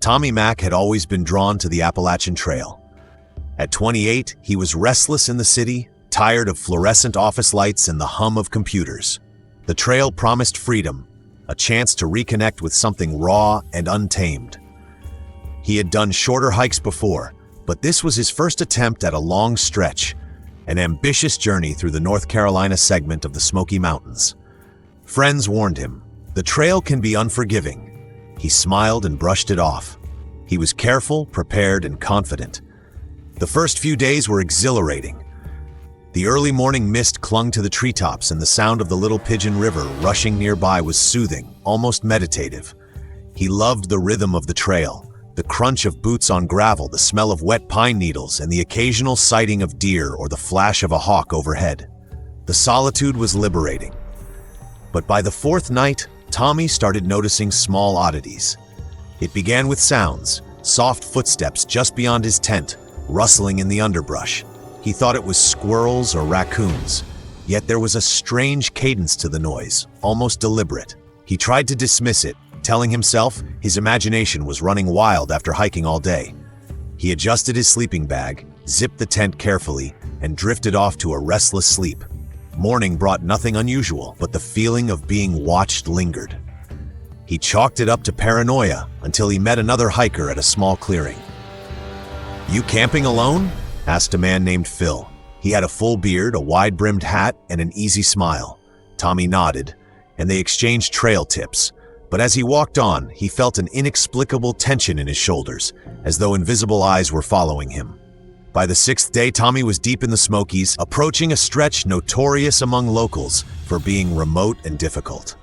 Tommy Mack had always been drawn to the Appalachian Trail. At 28, he was restless in the city, tired of fluorescent office lights and the hum of computers. The trail promised freedom, a chance to reconnect with something raw and untamed. He had done shorter hikes before, but this was his first attempt at a long stretch, an ambitious journey through the North Carolina segment of the Smoky Mountains. Friends warned him, the trail can be unforgiving. He smiled and brushed it off. He was careful, prepared, and confident. The first few days were exhilarating. The early morning mist clung to the treetops, and the sound of the Little Pigeon River rushing nearby was soothing, almost meditative. He loved the rhythm of the trail, the crunch of boots on gravel, the smell of wet pine needles, and the occasional sighting of deer or the flash of a hawk overhead. The solitude was liberating. But by the fourth night, Tommy started noticing small oddities. It began with sounds, soft footsteps just beyond his tent, rustling in the underbrush. He thought it was squirrels or raccoons, yet there was a strange cadence to the noise, almost deliberate. He tried to dismiss it, telling himself his imagination was running wild after hiking all day. He adjusted his sleeping bag, zipped the tent carefully, and drifted off to a restless sleep. Morning brought nothing unusual, but the feeling of being watched lingered. He chalked it up to paranoia until he met another hiker at a small clearing. "You camping alone?" asked a man named Phil. He had a full beard, a wide-brimmed hat, and an easy smile. Tommy nodded, and they exchanged trail tips. But as he walked on, he felt an inexplicable tension in his shoulders, as though invisible eyes were following him. By the sixth day, Tommy was deep in the Smokies, approaching a stretch notorious among locals for being remote and difficult.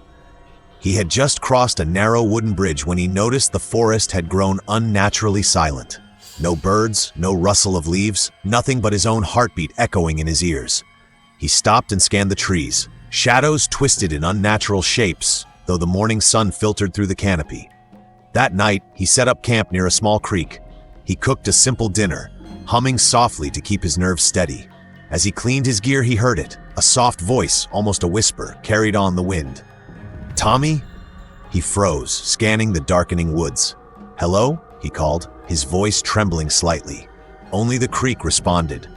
He had just crossed a narrow wooden bridge when he noticed the forest had grown unnaturally silent. No birds, no rustle of leaves, nothing but his own heartbeat echoing in his ears. He stopped and scanned the trees. Shadows twisted in unnatural shapes, though the morning sun filtered through the canopy. That night, he set up camp near a small creek. He cooked a simple dinner, humming softly to keep his nerves steady. As he cleaned his gear, he heard it. A soft voice, almost a whisper, carried on the wind. "Tommy?" He froze, scanning the darkening woods. "Hello?" he called, his voice trembling slightly. Only the creek responded.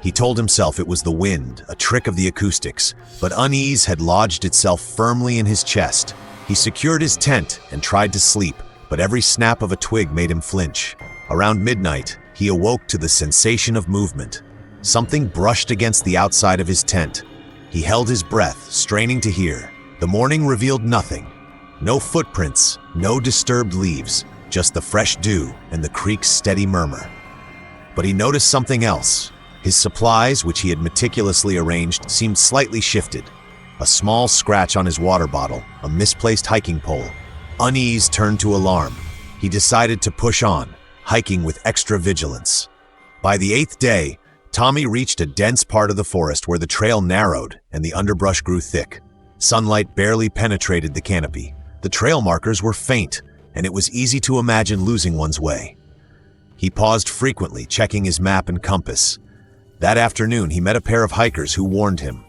He told himself it was the wind, a trick of the acoustics, but unease had lodged itself firmly in his chest. He secured his tent and tried to sleep, but every snap of a twig made him flinch. Around midnight, he awoke to the sensation of movement. Something brushed against the outside of his tent. He held his breath, straining to hear. The morning revealed nothing. No footprints, no disturbed leaves, just the fresh dew and the creek's steady murmur. But he noticed something else. His supplies, which he had meticulously arranged, seemed slightly shifted. A small scratch on his water bottle, a misplaced hiking pole. Unease turned to alarm. He decided to push on, hiking with extra vigilance. By the eighth day, Tommy reached a dense part of the forest where the trail narrowed and the underbrush grew thick. Sunlight barely penetrated the canopy. The trail markers were faint, and it was easy to imagine losing one's way. He paused frequently, checking his map and compass. That afternoon, he met a pair of hikers who warned him.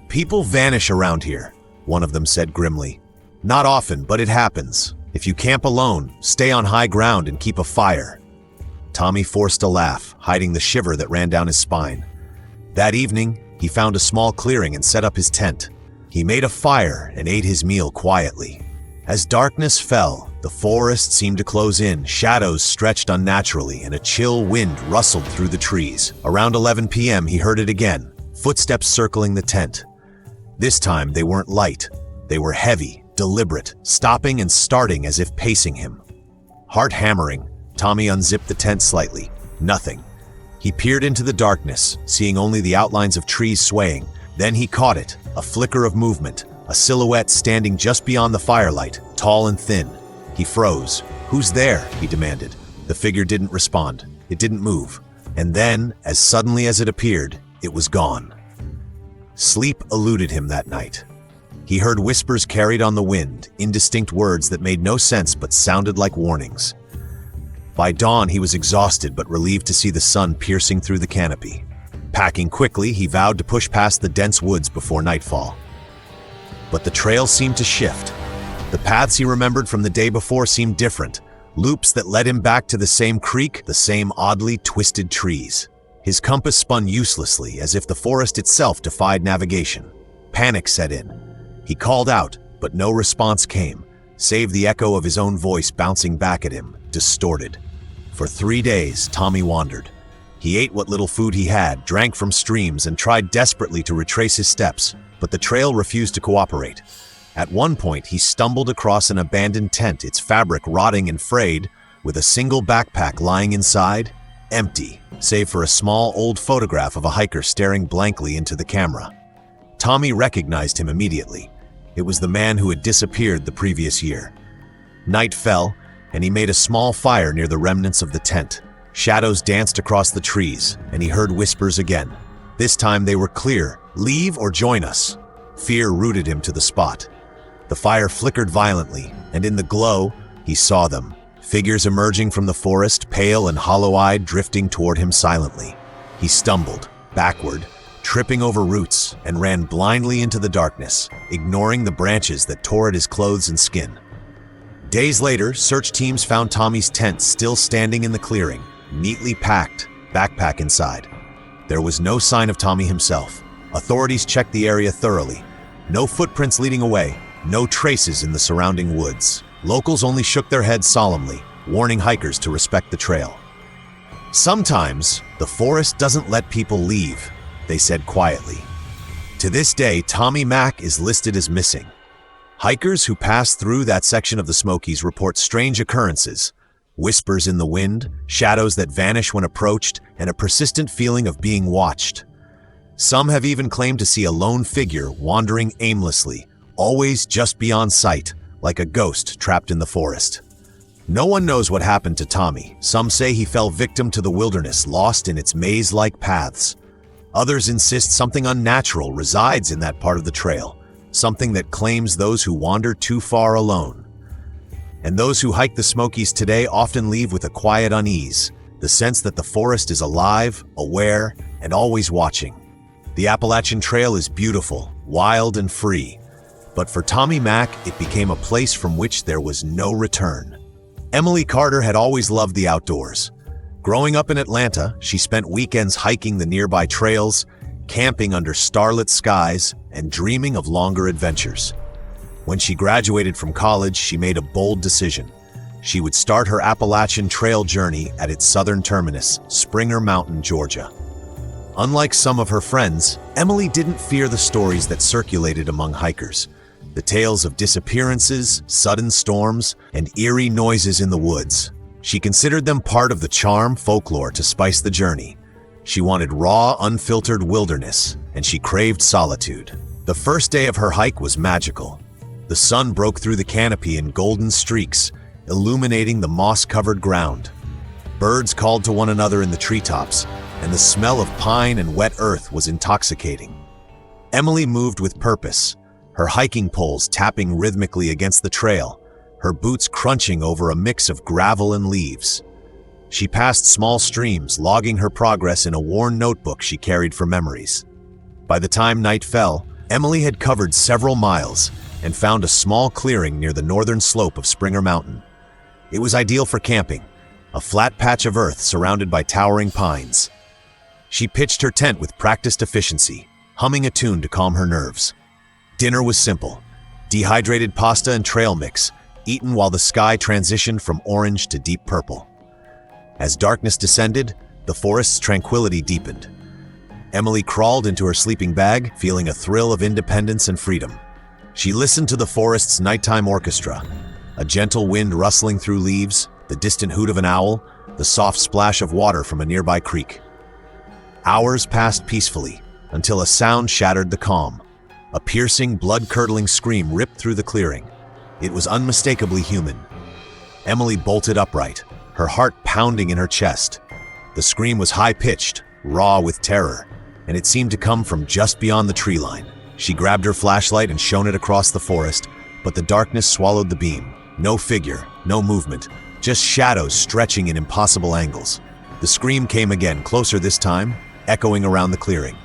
"People vanish around here," one of them said grimly. "Not often, but it happens. If you camp alone, stay on high ground and keep a fire." Tommy forced a laugh, hiding the shiver that ran down his spine. That evening, he found a small clearing and set up his tent. He made a fire and ate his meal quietly. As darkness fell, the forest seemed to close in, shadows stretched unnaturally, and a chill wind rustled through the trees. Around 11 p.m., he heard it again, footsteps circling the tent. This time, they weren't light. They were heavy, deliberate, stopping and starting as if pacing him. Heart hammering, Tommy unzipped the tent slightly. Nothing. He peered into the darkness, seeing only the outlines of trees swaying. Then he caught it, a flicker of movement, a silhouette standing just beyond the firelight, tall and thin. He froze. "Who's there?" he demanded. The figure didn't respond. It didn't move. And then, as suddenly as it appeared, it was gone. Sleep eluded him that night. He heard whispers carried on the wind, indistinct words that made no sense but sounded like warnings. By dawn, he was exhausted but relieved to see the sun piercing through the canopy. Packing quickly, he vowed to push past the dense woods before nightfall. But the trail seemed to shift. The paths he remembered from the day before seemed different, loops that led him back to the same creek, the same oddly twisted trees. His compass spun uselessly, as if the forest itself defied navigation. Panic set in. He called out, but no response came, save the echo of his own voice bouncing back at him, distorted. For 3 days, Tommy wandered. He ate what little food he had, drank from streams, and tried desperately to retrace his steps, but the trail refused to cooperate. At one point, he stumbled across an abandoned tent, its fabric rotting and frayed, with a single backpack lying inside, empty, save for a small old photograph of a hiker staring blankly into the camera. Tommy recognized him immediately. It was the man who had disappeared the previous year. Night fell, and he made a small fire near the remnants of the tent. Shadows danced across the trees, and he heard whispers again. This time they were clear: leave or join us. Fear rooted him to the spot. The fire flickered violently, and in the glow, he saw them. Figures emerging from the forest, pale and hollow-eyed, drifting toward him silently. He stumbled, backward, tripping over roots, and ran blindly into the darkness, ignoring the branches that tore at his clothes and skin. Days later, search teams found Tommy's tent still standing in the clearing, neatly packed, backpack inside. There was no sign of Tommy himself. Authorities checked the area thoroughly. No footprints leading away, no traces in the surrounding woods. Locals only shook their heads solemnly, warning hikers to respect the trail. Sometimes, the forest doesn't let people leave, they said quietly. To this day, Tommy Mack is listed as missing. Hikers who pass through that section of the Smokies report strange occurrences: whispers in the wind, shadows that vanish when approached, and a persistent feeling of being watched. Some have even claimed to see a lone figure wandering aimlessly, always just beyond sight, like a ghost trapped in the forest. No one knows what happened to Tommy. Some say he fell victim to the wilderness, lost in its maze-like paths. Others insist something unnatural resides in that part of the trail, something that claims those who wander too far alone. And those who hike the Smokies today often leave with a quiet unease, the sense that the forest is alive, aware, and always watching. The Appalachian Trail is beautiful, wild, and free, but for Tommy Mack, it became a place from which there was no return. Emily Carter had always loved the outdoors. Growing up in Atlanta, she spent weekends hiking the nearby trails, camping under starlit skies, and dreaming of longer adventures. When she graduated from college, she made a bold decision. She would start her Appalachian Trail journey at its southern terminus, Springer Mountain, Georgia. Unlike some of her friends, Emily didn't fear the stories that circulated among hikers. The tales of disappearances, sudden storms, and eerie noises in the woods. She considered them part of the charm folklore to spice the journey. She wanted raw, unfiltered wilderness, and she craved solitude. The first day of her hike was magical. The sun broke through the canopy in golden streaks, illuminating the moss-covered ground. Birds called to one another in the treetops, and the smell of pine and wet earth was intoxicating. Emily moved with purpose, her hiking poles tapping rhythmically against the trail, her boots crunching over a mix of gravel and leaves. She passed small streams, logging her progress in a worn notebook she carried for memories. By the time night fell, Emily had covered several miles and found a small clearing near the northern slope of Springer Mountain. It was ideal for camping, a flat patch of earth surrounded by towering pines. She pitched her tent with practiced efficiency, humming a tune to calm her nerves. Dinner was simple: dehydrated pasta and trail mix, eaten while the sky transitioned from orange to deep purple. As darkness descended, the forest's tranquility deepened. Emily crawled into her sleeping bag, feeling a thrill of independence and freedom. She listened to the forest's nighttime orchestra, a gentle wind rustling through leaves, the distant hoot of an owl, the soft splash of water from a nearby creek. Hours passed peacefully, until a sound shattered the calm. A piercing, blood-curdling scream ripped through the clearing. It was unmistakably human. Emily bolted upright, her heart pounding in her chest. The scream was high-pitched, raw with terror, and it seemed to come from just beyond the tree line. She grabbed her flashlight and shone it across the forest, but the darkness swallowed the beam. No figure, no movement, just shadows stretching in impossible angles. The scream came again, closer this time, echoing around the clearing.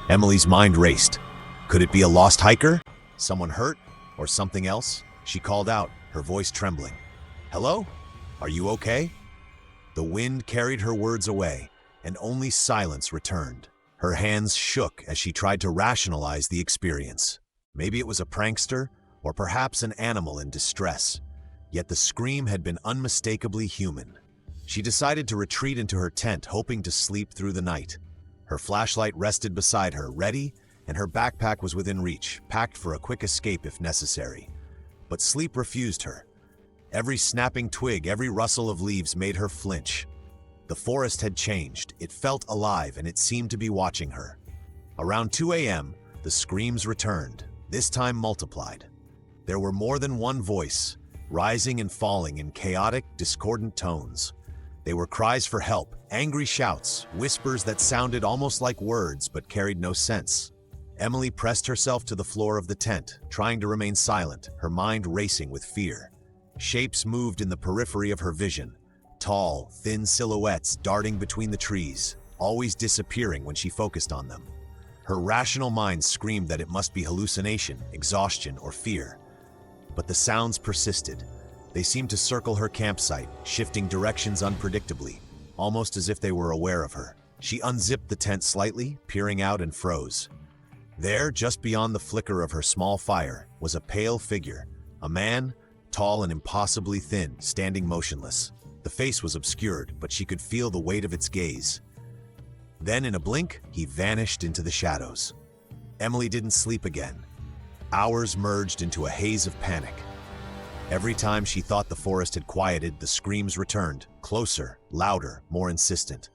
Emily's mind raced. Could it be a lost hiker? Someone hurt? Or something else? She called out, her voice trembling. "Hello? "Are you okay?" The wind carried her words away, and only silence returned. Her hands shook as she tried to rationalize the experience. Maybe it was a prankster, or perhaps an animal in distress. Yet the scream had been unmistakably human. She decided to retreat into her tent, hoping to sleep through the night. Her flashlight rested beside her, ready, and her backpack was within reach, packed for a quick escape if necessary. But sleep refused her. Every snapping twig, every rustle of leaves made her flinch. The forest had changed. It felt alive, and it seemed to be watching her. Around 2 a.m., the screams returned, this time multiplied. There were more than one voice, rising and falling in chaotic, discordant tones. They were cries for help, angry shouts, whispers that sounded almost like words but carried no sense. Emily pressed herself to the floor of the tent, trying to remain silent, her mind racing with fear. Shapes moved in the periphery of her vision, tall, thin silhouettes darting between the trees, always disappearing when she focused on them. Her rational mind screamed that it must be hallucination, exhaustion, or fear. But the sounds persisted. They seemed to circle her campsite, shifting directions unpredictably, almost as if they were aware of her. She unzipped the tent slightly, peering out, and froze. There, just beyond the flicker of her small fire, was a pale figure, a man, tall and impossibly thin, standing motionless. The face was obscured, but she could feel the weight of its gaze. Then, in a blink, he vanished into the shadows. Emily didn't sleep again. Hours merged into a haze of panic. Every time she thought the forest had quieted, the screams returned, closer, louder, more insistent.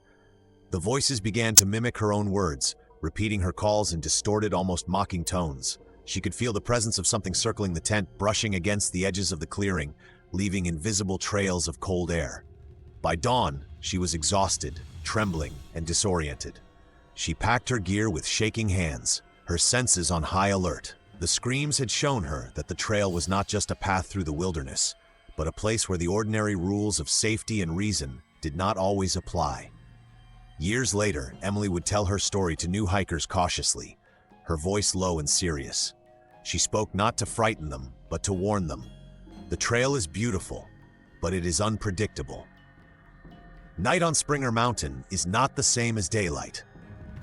The voices began to mimic her own words, repeating her calls in distorted, almost mocking tones. She could feel the presence of something circling the tent, brushing against the edges of the clearing, leaving invisible trails of cold air. By dawn, she was exhausted, trembling, and disoriented. She packed her gear with shaking hands, her senses on high alert. The screams had shown her that the trail was not just a path through the wilderness, but a place where the ordinary rules of safety and reason did not always apply. Years later, Emily would tell her story to new hikers cautiously, her voice low and serious. She spoke not to frighten them, but to warn them. The trail is beautiful, but it is unpredictable. Night on Springer Mountain is not the same as daylight.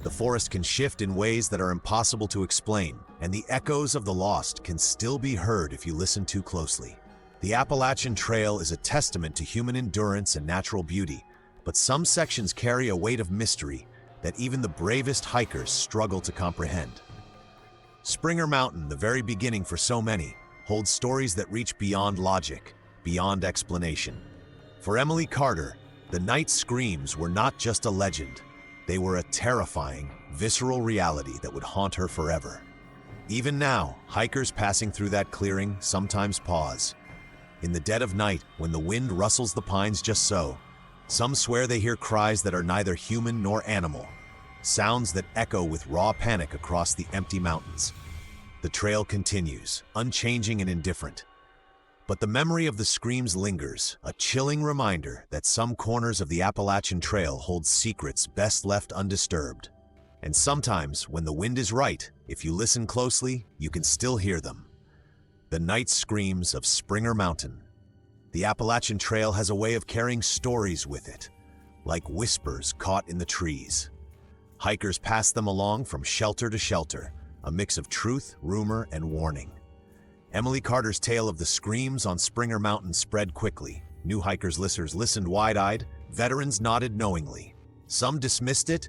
The forest can shift in ways that are impossible to explain, and the echoes of the lost can still be heard if you listen too closely. The Appalachian Trail is a testament to human endurance and natural beauty, but some sections carry a weight of mystery that even the bravest hikers struggle to comprehend. Springer Mountain, the very beginning for so many, holds stories that reach beyond logic, beyond explanation. For Emily Carter, the night screams were not just a legend. They were a terrifying, visceral reality that would haunt her forever. Even now, hikers passing through that clearing sometimes pause. In the dead of night, when the wind rustles the pines just so, some swear they hear cries that are neither human nor animal, sounds that echo with raw panic across the empty mountains. The trail continues, unchanging and indifferent. But the memory of the screams lingers, a chilling reminder that some corners of the Appalachian Trail hold secrets best left undisturbed. And sometimes, when the wind is right, if you listen closely, you can still hear them. The night screams of Springer Mountain. The Appalachian Trail has a way of carrying stories with it, like whispers caught in the trees. Hikers pass them along from shelter to shelter, a mix of truth, rumor, and warning. Emily Carter's tale of the screams on Springer Mountain spread quickly. New hikers' listeners listened wide-eyed, veterans nodded knowingly. Some dismissed it,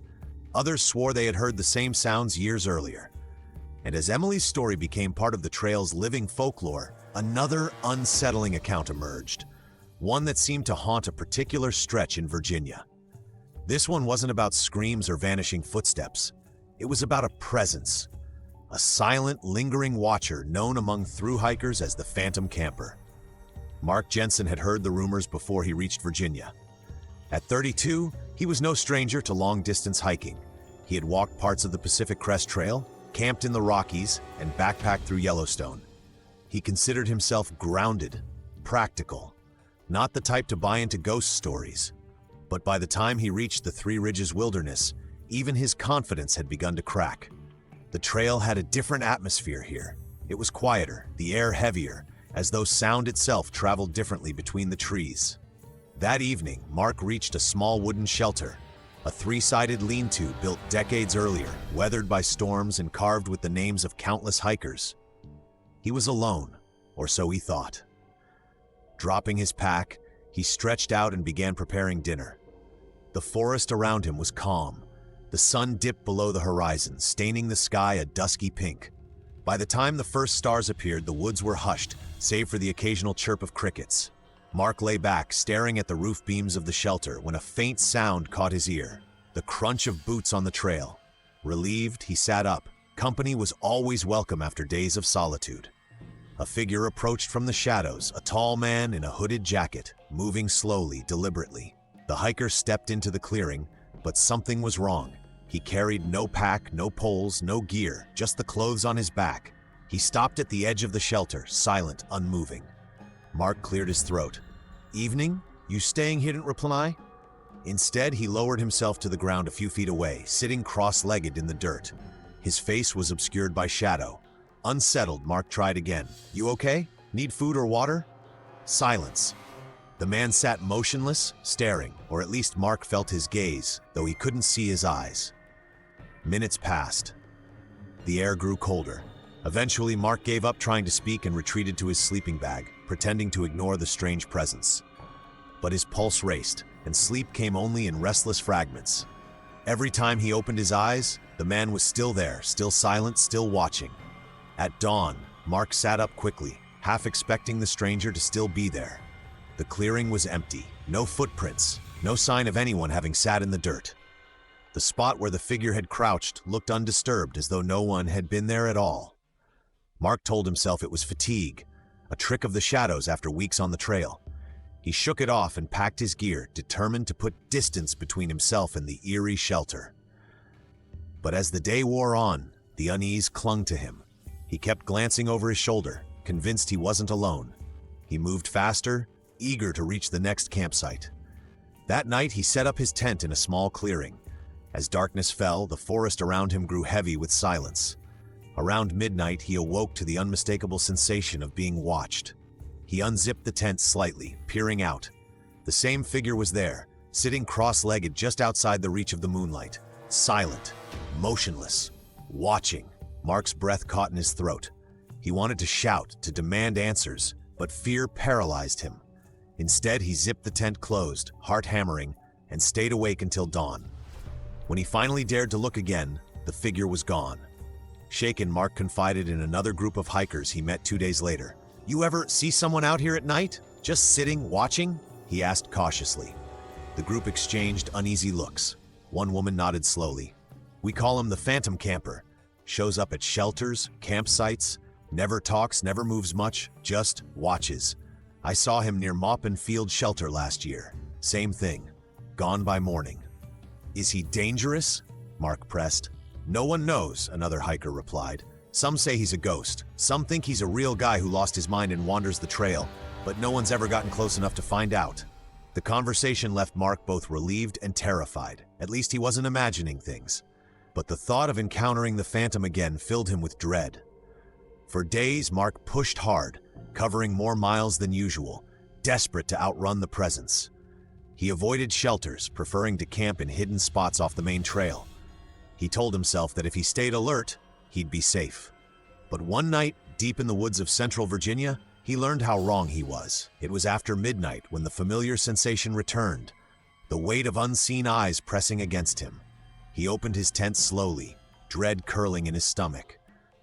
others swore they had heard the same sounds years earlier. And as Emily's story became part of the trail's living folklore, another unsettling account emerged, one that seemed to haunt a particular stretch in Virginia. This one wasn't about screams or vanishing footsteps. It was about a presence, a silent, lingering watcher known among thru hikers as the Phantom Camper. Mark Jensen had heard the rumors before he reached Virginia. At 32, he was no stranger to long-distance hiking. He had walked parts of the Pacific Crest Trail, camped in the Rockies, and backpacked through Yellowstone. He considered himself grounded, practical, not the type to buy into ghost stories. But by the time he reached the Three Ridges Wilderness, even his confidence had begun to crack. The trail had a different atmosphere here. It was quieter, the air heavier, as though sound itself traveled differently between the trees. That evening, Mark reached a small wooden shelter, a three-sided lean-to built decades earlier, weathered by storms and carved with the names of countless hikers. He was alone, or so he thought. Dropping his pack, he stretched out and began preparing dinner. The forest around him was calm. The sun dipped below the horizon, staining the sky a dusky pink. By the time the first stars appeared, the woods were hushed, save for the occasional chirp of crickets. Mark lay back, staring at the roof beams of the shelter, when a faint sound caught his ear, the crunch of boots on the trail. Relieved, he sat up. Company was always welcome after days of solitude. A figure approached from the shadows, a tall man in a hooded jacket, moving slowly, deliberately. The hiker stepped into the clearing, but something was wrong. He carried no pack, no poles, no gear, just the clothes on his back. He stopped at the edge of the shelter, silent, unmoving. Mark cleared his throat. "Evening? You staying?" He didn't reply. Instead, he lowered himself to the ground a few feet away, sitting cross-legged in the dirt. His face was obscured by shadow. Unsettled, Mark tried again. "You okay? Need food or water?" Silence. The man sat motionless, staring, or at least Mark felt his gaze, though he couldn't see his eyes. Minutes passed. The air grew colder. Eventually, Mark gave up trying to speak and retreated to his sleeping bag, pretending to ignore the strange presence. But his pulse raced, and sleep came only in restless fragments. Every time he opened his eyes, the man was still there, still silent, still watching. At dawn, Mark sat up quickly, half expecting the stranger to still be there. The clearing was empty, no footprints, no sign of anyone having sat in the dirt. The spot where the figure had crouched looked undisturbed, as though no one had been there at all. Mark told himself it was fatigue, a trick of the shadows after weeks on the trail. He shook it off and packed his gear, determined to put distance between himself and the eerie shelter. But as the day wore on, the unease clung to him. He kept glancing over his shoulder, convinced he wasn't alone. He moved faster, eager to reach the next campsite. That night, he set up his tent in a small clearing. As darkness fell, the forest around him grew heavy with silence. Around midnight, he awoke to the unmistakable sensation of being watched. He unzipped the tent slightly, peering out. The same figure was there, sitting cross-legged just outside the reach of the moonlight, silent, motionless, watching. Mark's breath caught in his throat. He wanted to shout, to demand answers, but fear paralyzed him. Instead, he zipped the tent closed, heart hammering, and stayed awake until dawn. When he finally dared to look again, the figure was gone. Shaken, Mark confided in another group of hikers he met 2 days later. "You ever see someone out here at night? Just sitting, watching?" he asked cautiously. The group exchanged uneasy looks. One woman nodded slowly. "We call him the Phantom Camper. Shows up at shelters, campsites, never talks, never moves much, just watches. I saw him near Maupin Field Shelter last year. Same thing. Gone by morning." "Is he dangerous?" Mark pressed. "No one knows," another hiker replied. "Some say he's a ghost. Some think he's a real guy who lost his mind and wanders the trail, but no one's ever gotten close enough to find out." The conversation left Mark both relieved and terrified. At least he wasn't imagining things. But the thought of encountering the phantom again filled him with dread. For days, Mark pushed hard, covering more miles than usual, desperate to outrun the presence. He avoided shelters, preferring to camp in hidden spots off the main trail. He told himself that if he stayed alert, he'd be safe. But one night, deep in the woods of central Virginia, he learned how wrong he was. It was after midnight when the familiar sensation returned, the weight of unseen eyes pressing against him. He opened his tent slowly, dread curling in his stomach.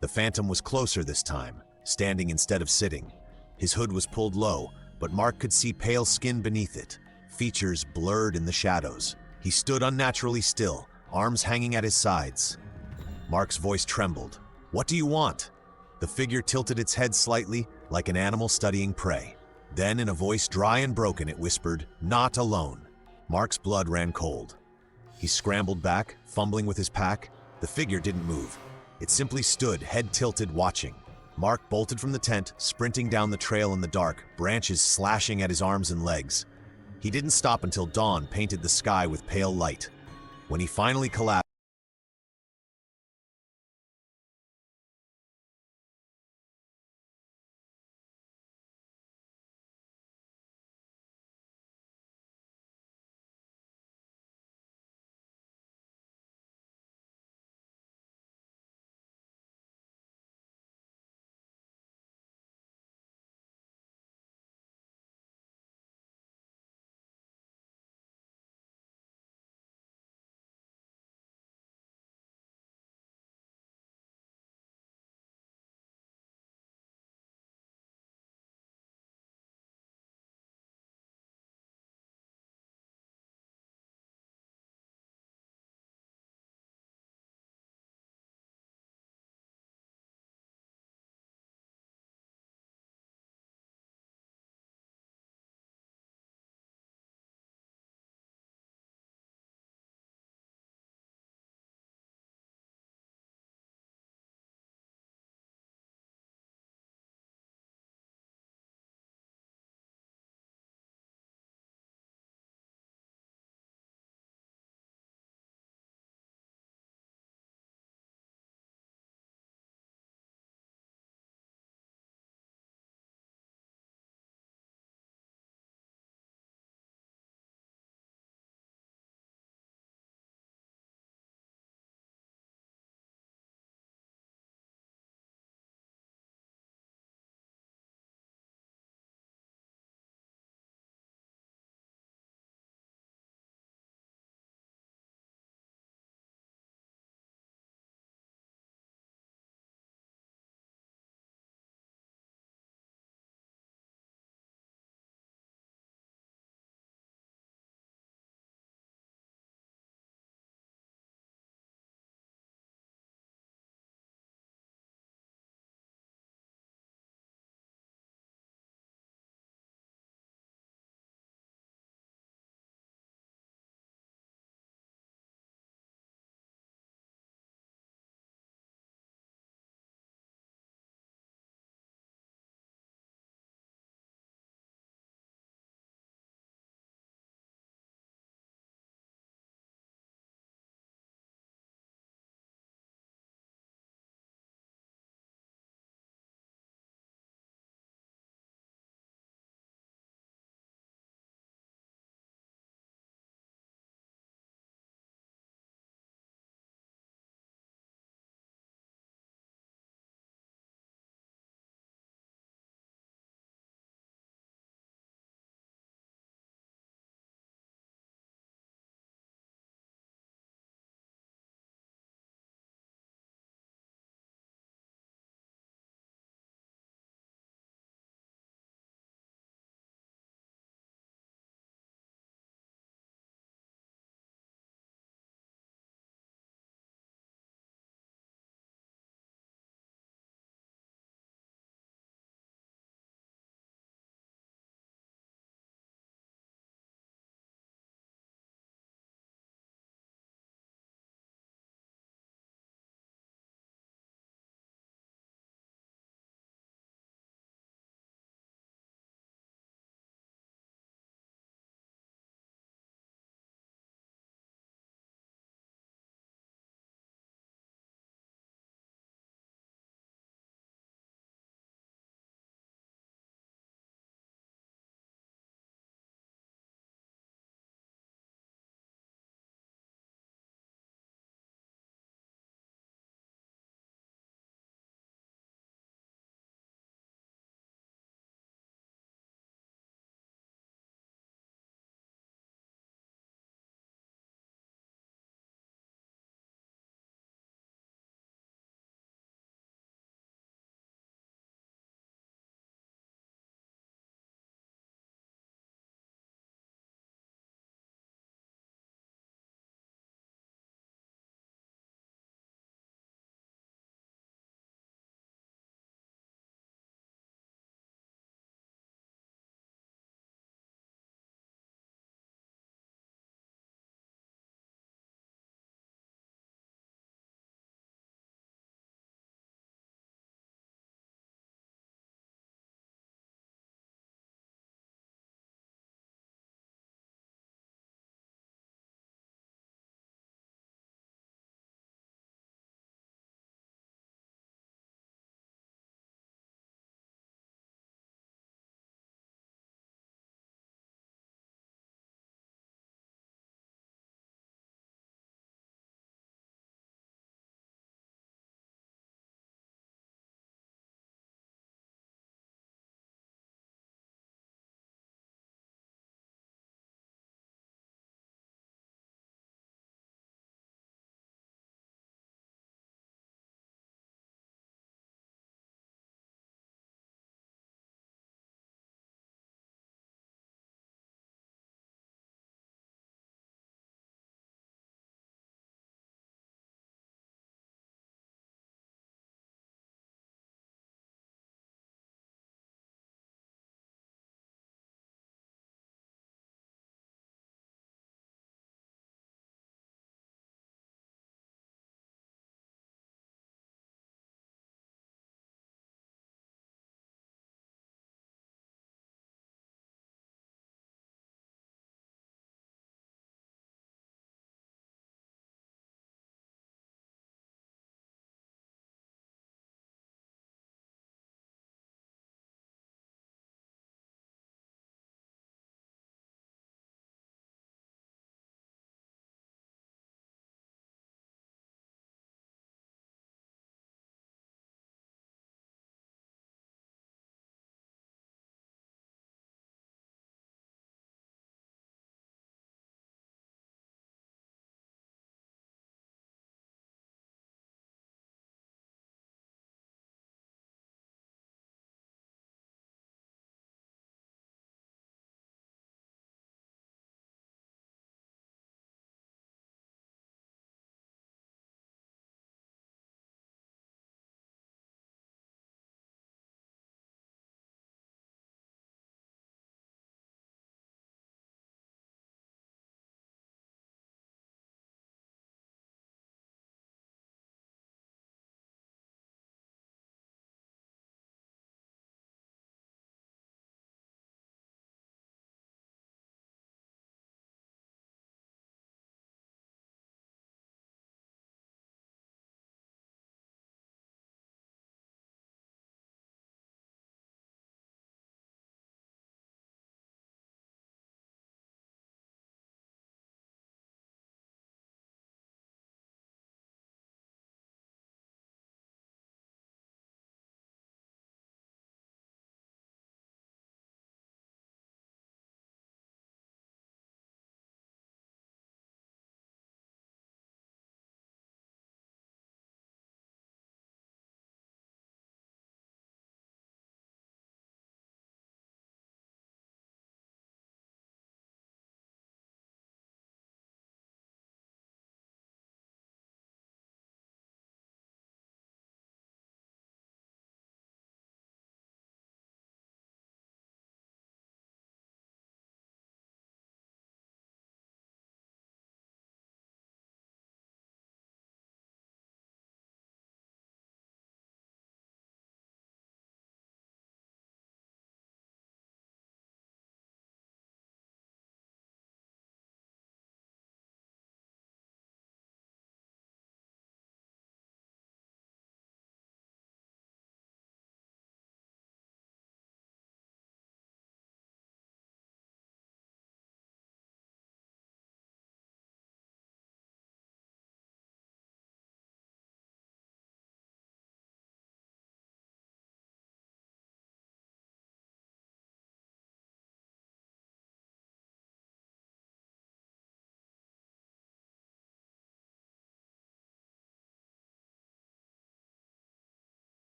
The phantom was closer this time, standing instead of sitting. His hood was pulled low, but Mark could see pale skin beneath it, features blurred in the shadows. He stood unnaturally still, arms hanging at his sides. Mark's voice trembled. "What do you want?" The figure tilted its head slightly, like an animal studying prey. Then, in a voice dry and broken, it whispered, "Not alone." Mark's blood ran cold. He scrambled back, fumbling with his pack. The figure didn't move. It simply stood, head tilted, watching. Mark bolted from the tent, sprinting down the trail in the dark, branches slashing at his arms and legs. He didn't stop until dawn painted the sky with pale light. When he finally collapsed,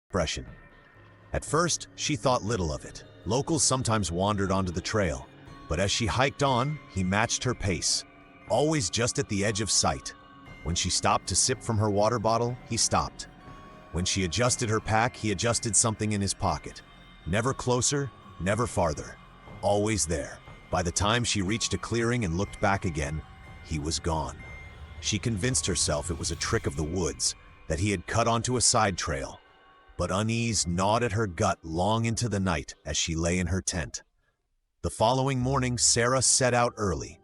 expression. At first, she thought little of it. Locals sometimes wandered onto the trail, but as she hiked on, he matched her pace, always just at the edge of sight. When she stopped to sip from her water bottle, he stopped. When she adjusted her pack, he adjusted something in his pocket. Never closer, never farther. Always there. By the time she reached a clearing and looked back again, he was gone. She convinced herself it was a trick of the woods, that he had cut onto a side trail. But unease gnawed at her gut long into the night as she lay in her tent. The following morning, Sarah set out early.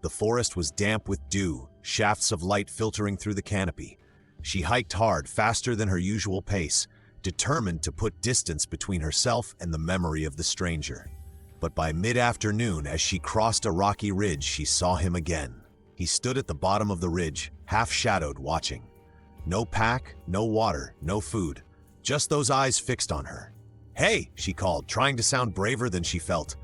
The forest was damp with dew, shafts of light filtering through the canopy. She hiked hard, faster than her usual pace, determined to put distance between herself and the memory of the stranger. But by mid-afternoon, as she crossed a rocky ridge, she saw him again. He stood at the bottom of the ridge, half-shadowed, watching. No pack, no water, no food. Just those eyes fixed on her. "Hey," she called, trying to sound braver than she felt.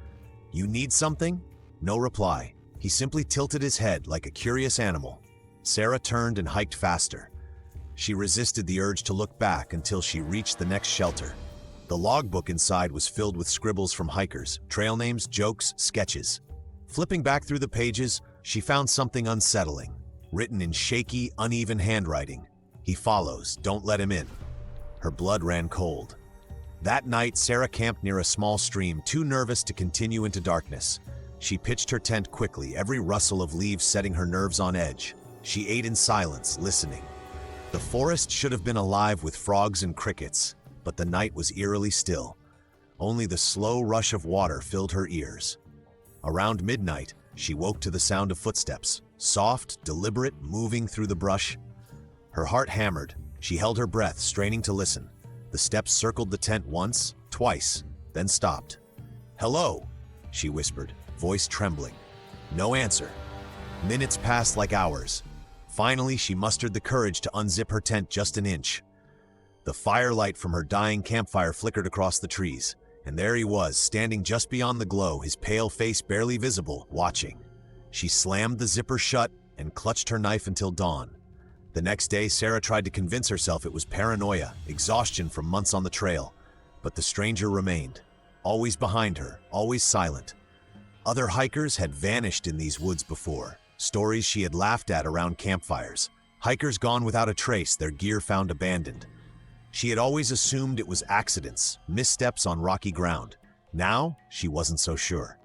"You need something?" No reply. He simply tilted his head like a curious animal. Sarah turned and hiked faster. She resisted the urge to look back until she reached the next shelter. The logbook inside was filled with scribbles from hikers, trail names, jokes, sketches. Flipping back through the pages, she found something unsettling, written in shaky, uneven handwriting. "He follows, don't let him in." Her blood ran cold. That night, Sarah camped near a small stream, too nervous to continue into darkness. She pitched her tent quickly, every rustle of leaves setting her nerves on edge. She ate in silence, listening. The forest should have been alive with frogs and crickets, but the night was eerily still. Only the slow rush of water filled her ears. Around midnight, she woke to the sound of footsteps, soft, deliberate, moving through the brush. Her heart hammered. She held her breath, straining to listen. The steps circled the tent once, twice, then stopped. "Hello," she whispered, voice trembling. No answer. Minutes passed like hours. Finally, she mustered the courage to unzip her tent just an inch. The firelight from her dying campfire flickered across the trees, and there he was, standing just beyond the glow, his pale face barely visible, watching. She slammed the zipper shut and clutched her knife until dawn. The next day, Sarah tried to convince herself it was paranoia, exhaustion from months on the trail. But the stranger remained, always behind her, always silent. Other hikers had vanished in these woods before, stories she had laughed at around campfires. Hikers gone without a trace, their gear found abandoned. She had always assumed it was accidents, missteps on rocky ground. Now, she wasn't so sure.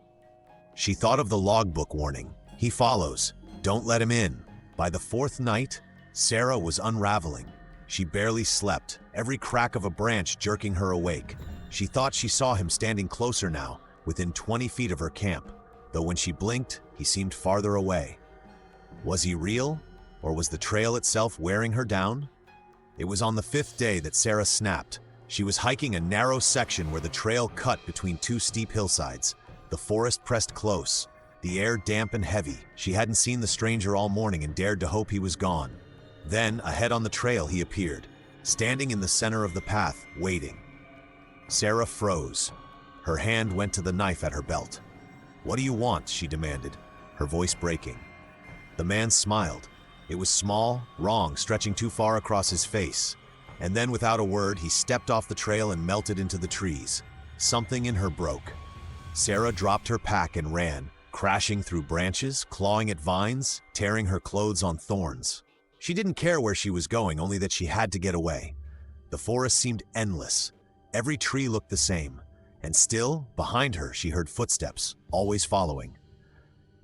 She thought of the logbook warning. "He follows. Don't let him in." By the fourth night, Sarah was unraveling. She barely slept, every crack of a branch jerking her awake. She thought she saw him standing closer now, within 20 feet of her camp, though when she blinked, he seemed farther away. Was he real, or was the trail itself wearing her down? It was on the fifth day that Sarah snapped. She was hiking a narrow section where the trail cut between two steep hillsides. The forest pressed close, the air damp and heavy. She hadn't seen the stranger all morning and dared to hope he was gone. Then, ahead on the trail, he appeared, standing in the center of the path, waiting. Sarah froze. Her hand went to the knife at her belt. "What do you want?" she demanded, her voice breaking. The man smiled. It was small, wrong, stretching too far across his face. And then, without a word, he stepped off the trail and melted into the trees. Something in her broke. Sarah dropped her pack and ran, crashing through branches, clawing at vines, tearing her clothes on thorns. She didn't care where she was going, only that she had to get away. The forest seemed endless. Every tree looked the same. And still, behind her, she heard footsteps, always following.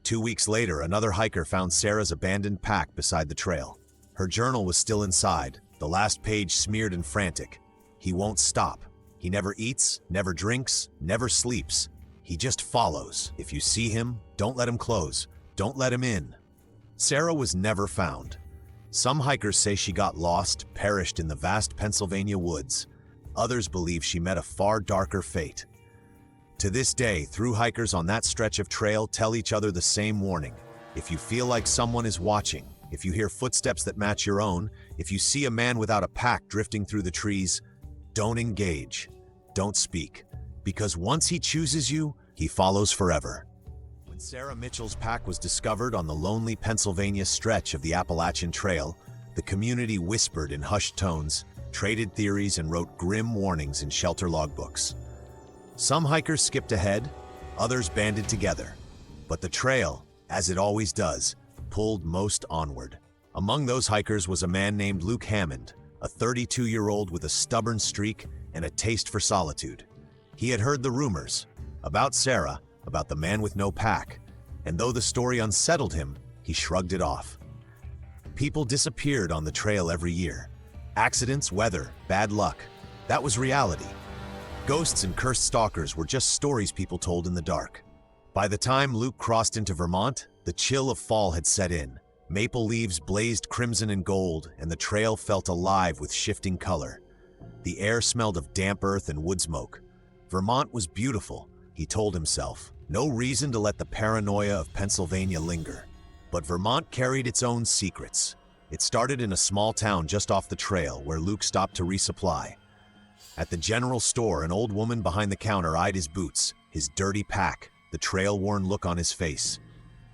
2 weeks later, another hiker found Sarah's abandoned pack beside the trail. Her journal was still inside, the last page smeared and frantic. "He won't stop. He never eats, never drinks, never sleeps. He just follows. If you see him, don't let him close. Don't let him in." Sarah was never found. Some hikers say she got lost, perished in the vast Pennsylvania woods. Others believe she met a far darker fate. To this day, through hikers on that stretch of trail tell each other the same warning. If you feel like someone is watching, if you hear footsteps that match your own, if you see a man without a pack drifting through the trees, don't engage, don't speak. Because once he chooses you, he follows forever. When Sarah Mitchell's pack was discovered on the lonely Pennsylvania stretch of the Appalachian Trail, the community whispered in hushed tones, traded theories, and wrote grim warnings in shelter logbooks. Some hikers skipped ahead, others banded together. But the trail, as it always does, pulled most onward. Among those hikers was a man named Luke Hammond, a 32-year-old with a stubborn streak and a taste for solitude. He had heard the rumors about Sarah, about the man with no pack, and though the story unsettled him, he shrugged it off. People disappeared on the trail every year. Accidents, weather, bad luck. That was reality. Ghosts and cursed stalkers were just stories people told in the dark. By the time Luke crossed into Vermont, the chill of fall had set in. Maple leaves blazed crimson and gold, and the trail felt alive with shifting color. The air smelled of damp earth and wood smoke. Vermont was beautiful, he told himself. No reason to let the paranoia of Pennsylvania linger. But Vermont carried its own secrets. It started in a small town just off the trail where Luke stopped to resupply. At the general store, an old woman behind the counter eyed his boots, his dirty pack, the trail-worn look on his face.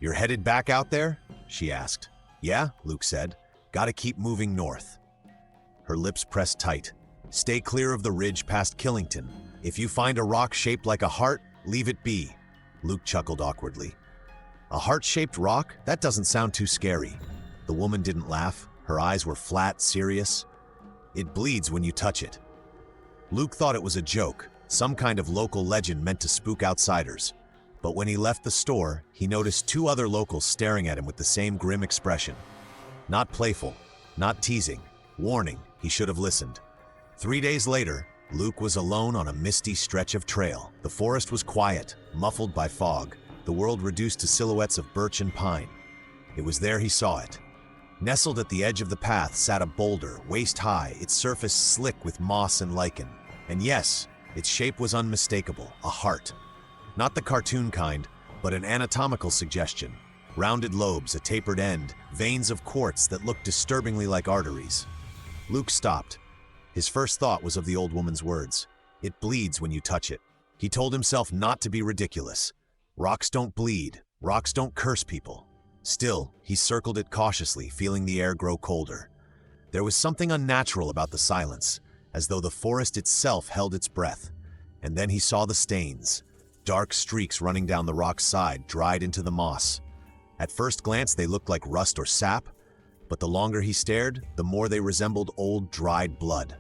"You're headed back out there?" she asked. "Yeah," Luke said. "Gotta keep moving north." Her lips pressed tight. "Stay clear of the ridge past Killington. If you find a rock shaped like a heart, leave it be." Luke chuckled awkwardly. "A heart-shaped rock? That doesn't sound too scary." The woman didn't laugh. Her eyes were flat, serious. "It bleeds when you touch it." Luke thought it was a joke, some kind of local legend meant to spook outsiders. But when he left the store, he noticed two other locals staring at him with the same grim expression. Not playful, not teasing, warning, he should have listened. 3 days later, Luke was alone on a misty stretch of trail. The forest was quiet, muffled by fog, the world reduced to silhouettes of birch and pine. It was there he saw it. Nestled at the edge of the path sat a boulder, waist-high, its surface slick with moss and lichen. And yes, its shape was unmistakable, a heart. Not the cartoon kind, but an anatomical suggestion. Rounded lobes, a tapered end, veins of quartz that looked disturbingly like arteries. Luke stopped. His first thought was of the old woman's words. "It bleeds when you touch it." He told himself not to be ridiculous. Rocks don't bleed. Rocks don't curse people. Still, he circled it cautiously, feeling the air grow colder. There was something unnatural about the silence, as though the forest itself held its breath. And then he saw the stains. Dark streaks running down the rock's side, dried into the moss. At first glance, they looked like rust or sap, but the longer he stared, the more they resembled old, dried blood.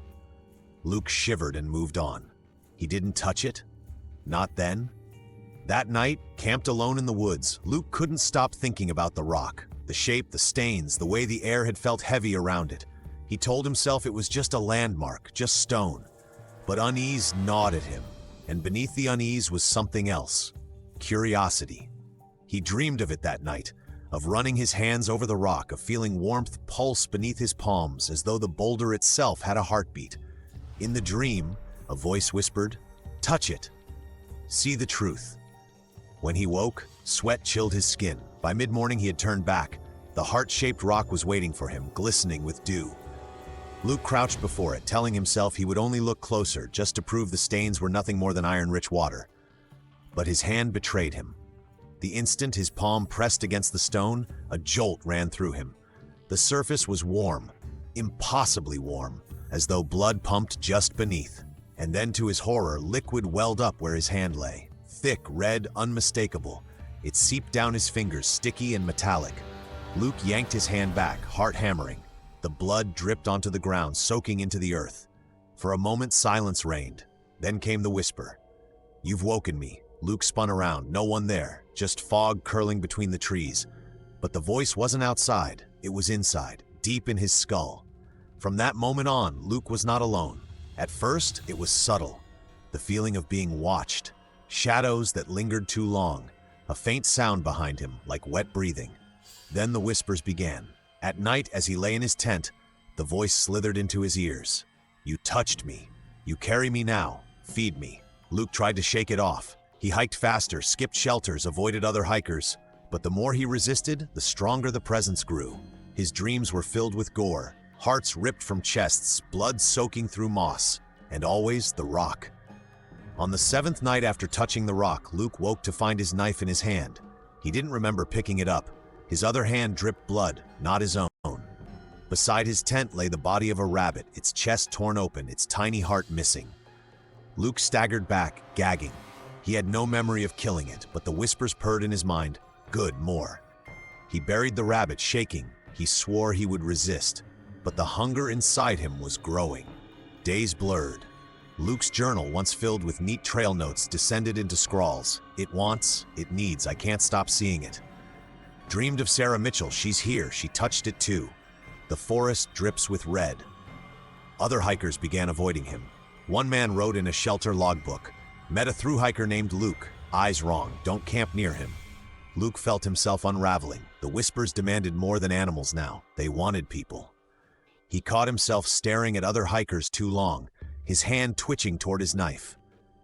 Luke shivered and moved on. He didn't touch it. Not then. That night, camped alone in the woods, Luke couldn't stop thinking about the rock. The shape, the stains, the way the air had felt heavy around it. He told himself it was just a landmark, just stone. But unease gnawed at him. And beneath the unease was something else. Curiosity. He dreamed of it that night, of running his hands over the rock, of feeling warmth pulse beneath his palms as though the boulder itself had a heartbeat. In the dream, a voice whispered, "Touch it. See the truth." When he woke, sweat chilled his skin. By mid-morning he had turned back. The heart-shaped rock was waiting for him, glistening with dew. Luke crouched before it, telling himself he would only look closer, just to prove the stains were nothing more than iron-rich water. But his hand betrayed him. The instant his palm pressed against the stone, a jolt ran through him. The surface was warm, impossibly warm, as though blood pumped just beneath. And then, to his horror, liquid welled up where his hand lay. Thick, red, unmistakable. It seeped down his fingers, sticky and metallic. Luke yanked his hand back, heart hammering. The blood dripped onto the ground, soaking into the earth. For a moment, silence reigned. Then came the whisper. "You've woken me." Luke spun around, no one there, just fog curling between the trees. But the voice wasn't outside, it was inside, deep in his skull. From that moment on, Luke was not alone. At first, it was subtle. The feeling of being watched. Shadows that lingered too long. A faint sound behind him, like wet breathing. Then the whispers began. At night, as he lay in his tent, the voice slithered into his ears. "You touched me. You carry me now. Feed me." Luke tried to shake it off. He hiked faster, skipped shelters, avoided other hikers. But the more he resisted, the stronger the presence grew. His dreams were filled with gore, hearts ripped from chests, blood soaking through moss, and always the rock. On the 7th night after touching the rock, Luke woke to find his knife in his hand. He didn't remember picking it up. His other hand dripped blood, not his own. Beside his tent lay the body of a rabbit, its chest torn open, its tiny heart missing. Luke staggered back, gagging. He had no memory of killing it, but the whispers purred in his mind. Good, more. He buried the rabbit, shaking. He swore he would resist, but the hunger inside him was growing. Days blurred. Luke's journal, once filled with neat trail notes, descended into scrawls. It wants, it needs, I can't stop seeing it. Dreamed of Sarah Mitchell, she's here, she touched it too. The forest drips with red. Other hikers began avoiding him. One man wrote in a shelter logbook, met a thru hiker named Luke, eyes wrong, don't camp near him. Luke felt himself unraveling. The whispers demanded more than animals now, they wanted people. He caught himself staring at other hikers too long, his hand twitching toward his knife.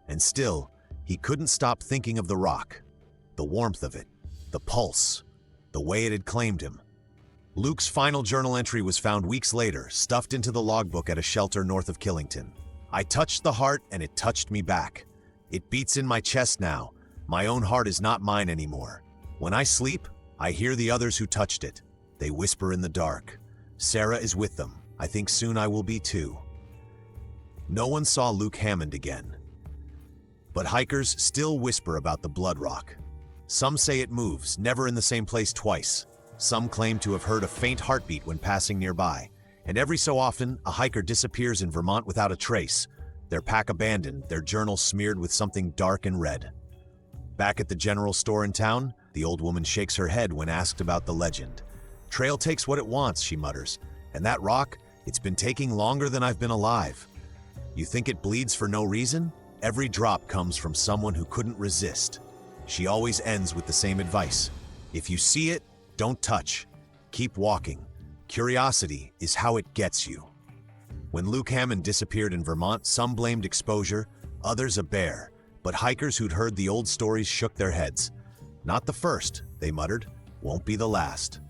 And still, he couldn't stop thinking of the rock, the warmth of it, the pulse, the way it had claimed him. Luke's final journal entry was found weeks later, stuffed into the logbook at a shelter north of Killington. I touched the heart and it touched me back. It beats in my chest now. My own heart is not mine anymore. When I sleep, I hear the others who touched it. They whisper in the dark. Sarah is with them. I think soon I will be too. No one saw Luke Hammond again. But hikers still whisper about the Blood Rock. Some say it moves, never in the same place twice. Some claim to have heard a faint heartbeat when passing nearby. And every so often, a hiker disappears in Vermont without a trace, their pack abandoned, their journal smeared with something dark and red. Back at the general store in town, the old woman shakes her head when asked about the legend. Trail takes what it wants, she mutters. And that rock, it's been taking longer than I've been alive. You think it bleeds for no reason? Every drop comes from someone who couldn't resist. She always ends with the same advice. If you see it, don't touch. Keep walking. Curiosity is how it gets you. When Luke Hammond disappeared in Vermont, some blamed exposure, others a bear. But hikers who'd heard the old stories shook their heads. Not the first, they muttered. Won't be the last.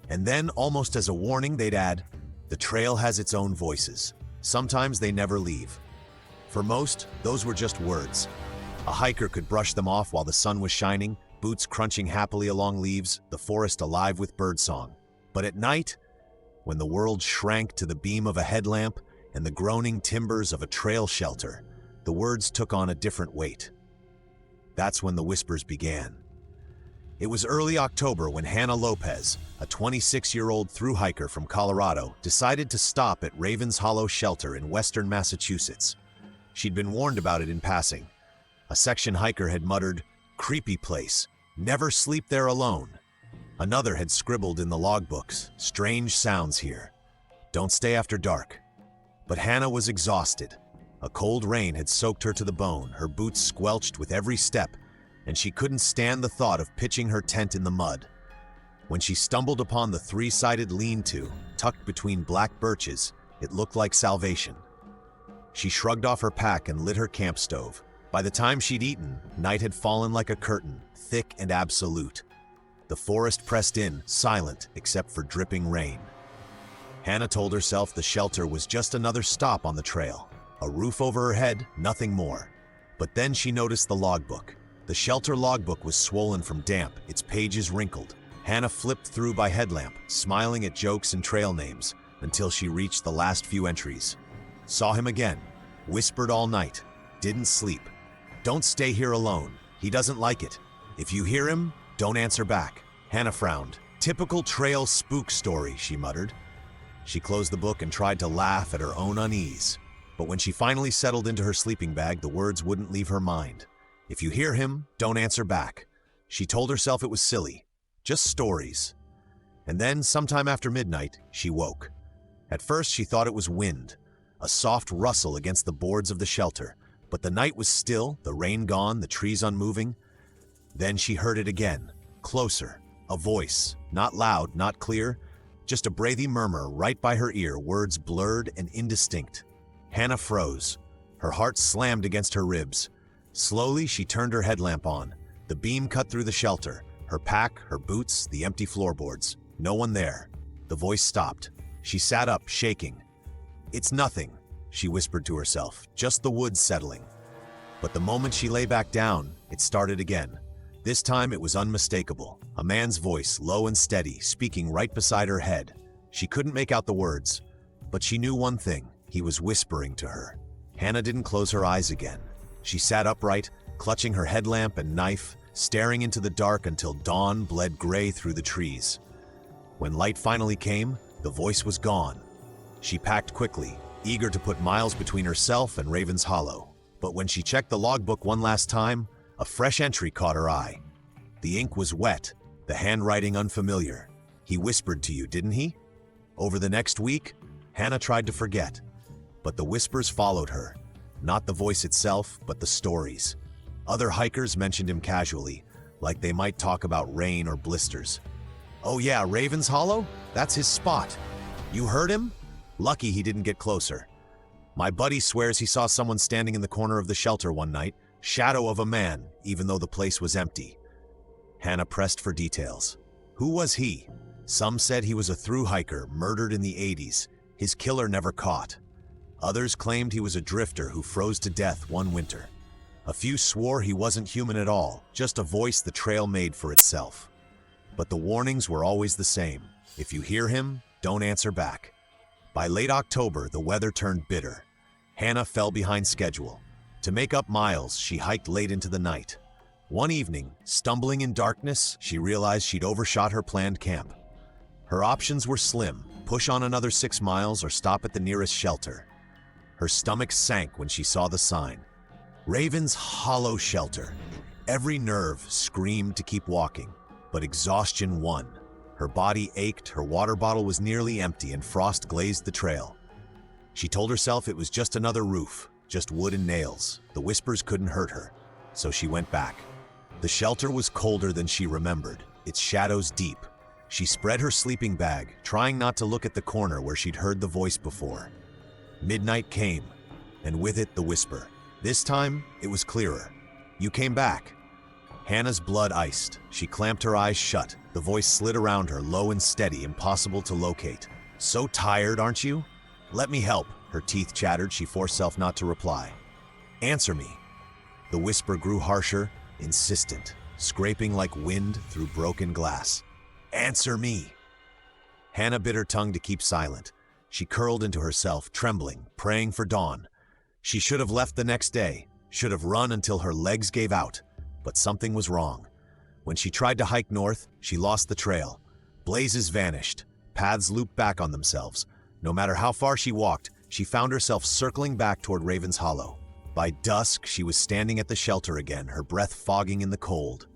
And then, almost as a warning, they'd add, the trail has its own voices. Sometimes they never leave. For most, those were just words. A hiker could brush them off while the sun was shining, boots crunching happily along leaves, the forest alive with birdsong. But at night, when the world shrank to the beam of a headlamp and the groaning timbers of a trail shelter, the words took on a different weight. That's when the whispers began. It was early October when Hannah Lopez, a 26-year-old thru hiker from Colorado, decided to stop at Ravens Hollow Shelter in western Massachusetts. She'd been warned about it in passing. A section hiker had muttered, "Creepy place, never sleep there alone." Another had scribbled in the logbooks, "Strange sounds here. Don't stay after dark." But Hannah was exhausted. A cold rain had soaked her to the bone, her boots squelched with every step, and she couldn't stand the thought of pitching her tent in the mud. When she stumbled upon the three-sided lean-to, tucked between black birches, it looked like salvation. She shrugged off her pack and lit her camp stove. By the time she'd eaten, night had fallen like a curtain, thick and absolute. The forest pressed in, silent except for dripping rain. Hannah told herself the shelter was just another stop on the trail. A roof over her head, nothing more. But then she noticed the logbook. The shelter logbook was swollen from damp, its pages wrinkled. Hannah flipped through by headlamp, smiling at jokes and trail names, until she reached the last few entries. Saw him again. Whispered all night. Didn't sleep. Don't stay here alone. He doesn't like it. If you hear him, don't answer back. Hannah frowned. Typical trail spook story, she muttered. She closed the book and tried to laugh at her own unease. But when she finally settled into her sleeping bag, the words wouldn't leave her mind. If you hear him, don't answer back. She told herself it was silly. Just stories. And then, sometime after midnight, she woke. At first, she thought it was wind, a soft rustle against the boards of the shelter. But the night was still, the rain gone, the trees unmoving. Then she heard it again, closer, a voice, not loud, not clear, just a breathy murmur right by her ear, words blurred and indistinct. Hannah froze. Her heart slammed against her ribs. Slowly, she turned her headlamp on. The beam cut through the shelter, her pack, her boots, the empty floorboards. No one there. The voice stopped. She sat up, shaking. "It's nothing," she whispered to herself, "just the woods settling." But the moment she lay back down, it started again. This time it was unmistakable. A man's voice, low and steady, speaking right beside her head. She couldn't make out the words, but she knew one thing: he was whispering to her. Hannah didn't close her eyes again. She sat upright, clutching her headlamp and knife, staring into the dark until dawn bled gray through the trees. When light finally came, the voice was gone. She packed quickly, eager to put miles between herself and Raven's Hollow. But when she checked the logbook one last time, a fresh entry caught her eye. The ink was wet, the handwriting unfamiliar. He whispered to you, didn't he? Over the next week, Hannah tried to forget, but the whispers followed her. Not the voice itself, but the stories. Other hikers mentioned him casually, like they might talk about rain or blisters. "Oh yeah, Raven's Hollow? That's his spot. You heard him? Lucky he didn't get closer. My buddy swears he saw someone standing in the corner of the shelter one night, shadow of a man, even though the place was empty." Hannah pressed for details. Who was he? Some said he was a thru hiker murdered in the 80s, his killer never caught. Others claimed he was a drifter who froze to death one winter. A few swore he wasn't human at all, just a voice the trail made for itself. But the warnings were always the same. If you hear him, don't answer back. By late October, the weather turned bitter. Hannah fell behind schedule. To make up miles, she hiked late into the night. One evening, stumbling in darkness, she realized she'd overshot her planned camp. Her options were slim: push on another 6 miles or stop at the nearest shelter. Her stomach sank when she saw the sign. Raven's Hollow Shelter. Every nerve screamed to keep walking, but exhaustion won. Her body ached, her water bottle was nearly empty, and frost glazed the trail. She told herself it was just another roof, just wood and nails. The whispers couldn't hurt her, so she went back. The shelter was colder than she remembered, its shadows deep. She spread her sleeping bag, trying not to look at the corner where she'd heard the voice before. Midnight came, and with it the whisper. This time, it was clearer. "You came back." Hannah's blood iced. She clamped her eyes shut. The voice slid around her, low and steady, impossible to locate. "So tired, aren't you? Let me help." Her teeth chattered. She forced herself not to reply. "Answer me." The whisper grew harsher, insistent, scraping like wind through broken glass. "Answer me." Hannah bit her tongue to keep silent. She curled into herself, trembling, praying for dawn. She should have left the next day, should have run until her legs gave out, but something was wrong. When she tried to hike north, she lost the trail. Blazes vanished, paths looped back on themselves. No matter how far she walked, she found herself circling back toward Raven's Hollow. By dusk, she was standing at the shelter again, her breath fogging in the cold.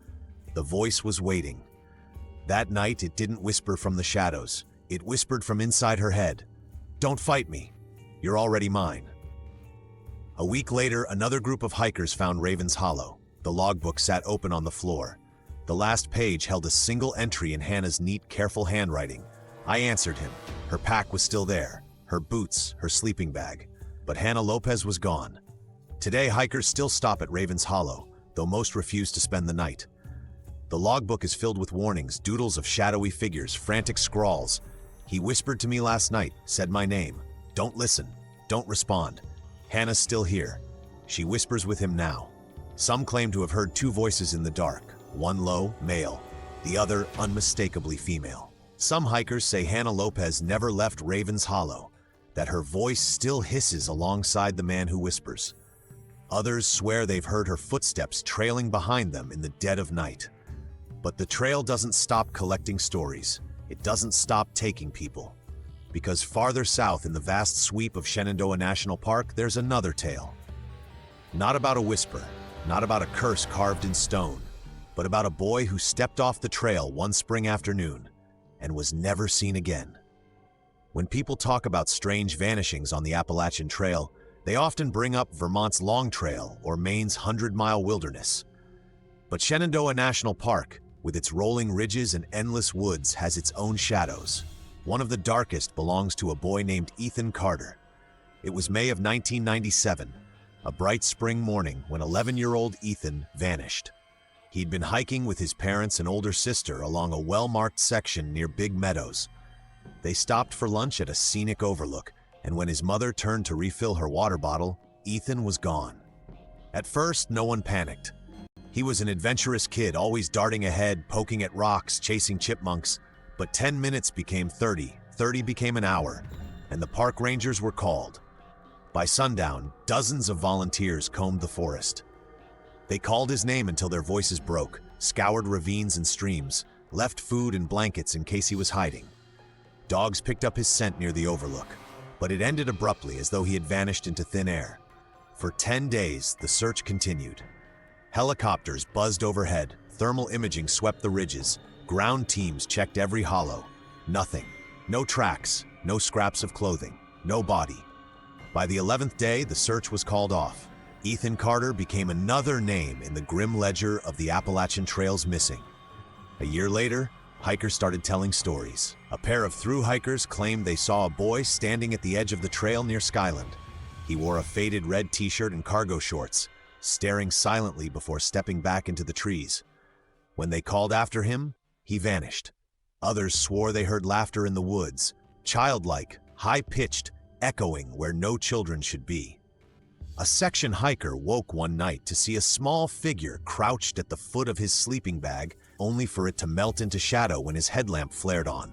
The voice was waiting. That night, it didn't whisper from the shadows. It whispered from inside her head. "Don't fight me. You're already mine." A week later, another group of hikers found Raven's Hollow. The logbook sat open on the floor. The last page held a single entry in Hannah's neat, careful handwriting. "I answered him." Her pack was still there, her boots, her sleeping bag. But Hannah Lopez was gone. Today, hikers still stop at Raven's Hollow, though most refuse to spend the night. The logbook is filled with warnings, doodles of shadowy figures, frantic scrawls. "He whispered to me last night, said my name. Don't listen, don't respond." Hannah's still here. She whispers with him now. Some claim to have heard 2 voices in the dark, one low, male, the other unmistakably female. Some hikers say Hannah Lopez never left Raven's Hollow, that her voice still hisses alongside the man who whispers. Others swear they've heard her footsteps trailing behind them in the dead of night. But the trail doesn't stop collecting stories. It doesn't stop taking people. Because farther south in the vast sweep of Shenandoah National Park, there's another tale. Not about a whisper, not about a curse carved in stone, but about a boy who stepped off the trail one spring afternoon and was never seen again. When people talk about strange vanishings on the Appalachian Trail, they often bring up Vermont's Long Trail or Maine's 100-mile wilderness. But Shenandoah National Park, with its rolling ridges and endless woods, has its own shadows. One of the darkest belongs to a boy named Ethan Carter. It was May of 1997, a bright spring morning when 11-year-old Ethan vanished. He'd been hiking with his parents and older sister along a well-marked section near Big Meadows. They stopped for lunch at a scenic overlook, and when his mother turned to refill her water bottle, Ethan was gone. At first, no one panicked. He was an adventurous kid, always darting ahead, poking at rocks, chasing chipmunks. But 10 minutes became 30 30 became an hour, and the park rangers were called. By sundown, dozens of volunteers combed the forest. They called his name until their voices broke, scoured ravines and streams, left food and blankets in case he was hiding. Dogs picked up his scent near the overlook, but it ended abruptly as though he had vanished into thin air. For 10 days, the search continued. Helicopters buzzed overhead, thermal imaging swept the ridges, ground teams checked every hollow. Nothing. No tracks, no scraps of clothing, no body. By the 11th day, the search was called off. Ethan Carter became another name in the grim ledger of the Appalachian Trail's missing. A year later, hikers started telling stories. A pair of thru hikers claimed they saw a boy standing at the edge of the trail near Skyland. He wore a faded red t-shirt and cargo shorts, staring silently before stepping back into the trees. When they called after him, he vanished. Others swore they heard laughter in the woods, childlike, high-pitched, echoing where no children should be. A section hiker woke one night to see a small figure crouched at the foot of his sleeping bag, only for it to melt into shadow when his headlamp flared on.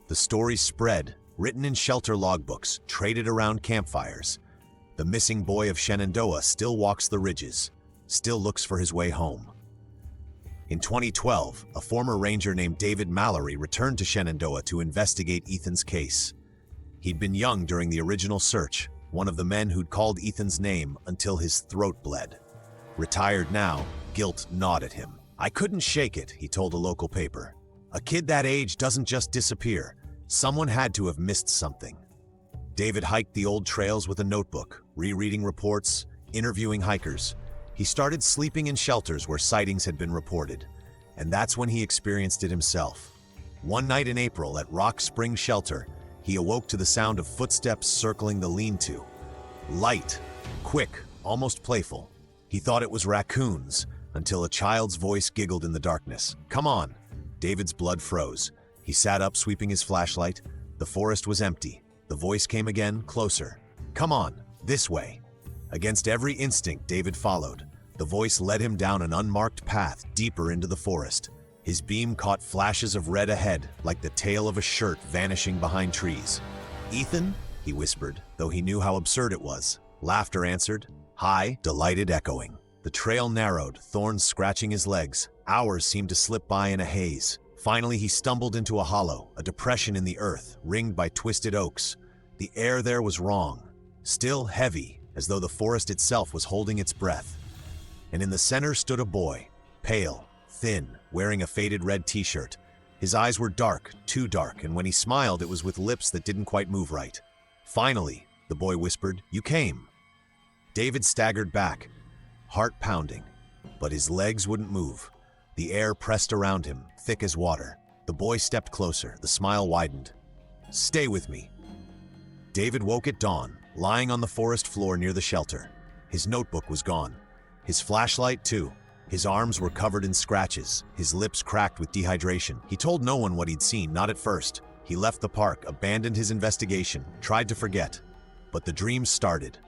The story spread, written in shelter logbooks, traded around campfires. The missing boy of Shenandoah still walks the ridges, still looks for his way home. In 2012, a former ranger named David Mallory returned to Shenandoah to investigate Ethan's case. He'd been young during the original search, one of the men who'd called Ethan's name until his throat bled. Retired now, guilt gnawed at him. "I couldn't shake it," he told a local paper. "A kid that age doesn't just disappear. Someone had to have missed something." David hiked the old trails with a notebook, rereading reports, interviewing hikers. He started sleeping in shelters where sightings had been reported, and that's when he experienced it himself. One night in April at Rock Spring Shelter, he awoke to the sound of footsteps circling the lean-to. Light, quick, almost playful. He thought it was raccoons, until a child's voice giggled in the darkness. "Come on!" David's blood froze. He sat up, sweeping his flashlight. The forest was empty. The voice came again, closer. "Come on, this way." Against every instinct, David followed. The voice led him down an unmarked path deeper into the forest. His beam caught flashes of red ahead, like the tail of a shirt vanishing behind trees. "Ethan?" he whispered, though he knew how absurd it was. Laughter answered. High, delighted echoing. The trail narrowed, thorns scratching his legs. Hours seemed to slip by in a haze. Finally, he stumbled into a hollow, a depression in the earth, ringed by twisted oaks. The air there was wrong, still heavy, as though the forest itself was holding its breath. And in the center stood a boy, pale, thin, wearing a faded red t-shirt. His eyes were dark, too dark, and when he smiled, it was with lips that didn't quite move right. "Finally," the boy whispered, "you came." David staggered back, heart pounding, but his legs wouldn't move. The air pressed around him, thick as water. The boy stepped closer, the smile widened. "Stay with me." David woke at dawn, lying on the forest floor near the shelter. His notebook was gone. His flashlight, too. His arms were covered in scratches, his lips cracked with dehydration. He told no one what he'd seen, not at first. He left the park, abandoned his investigation, tried to forget. But the dreams started.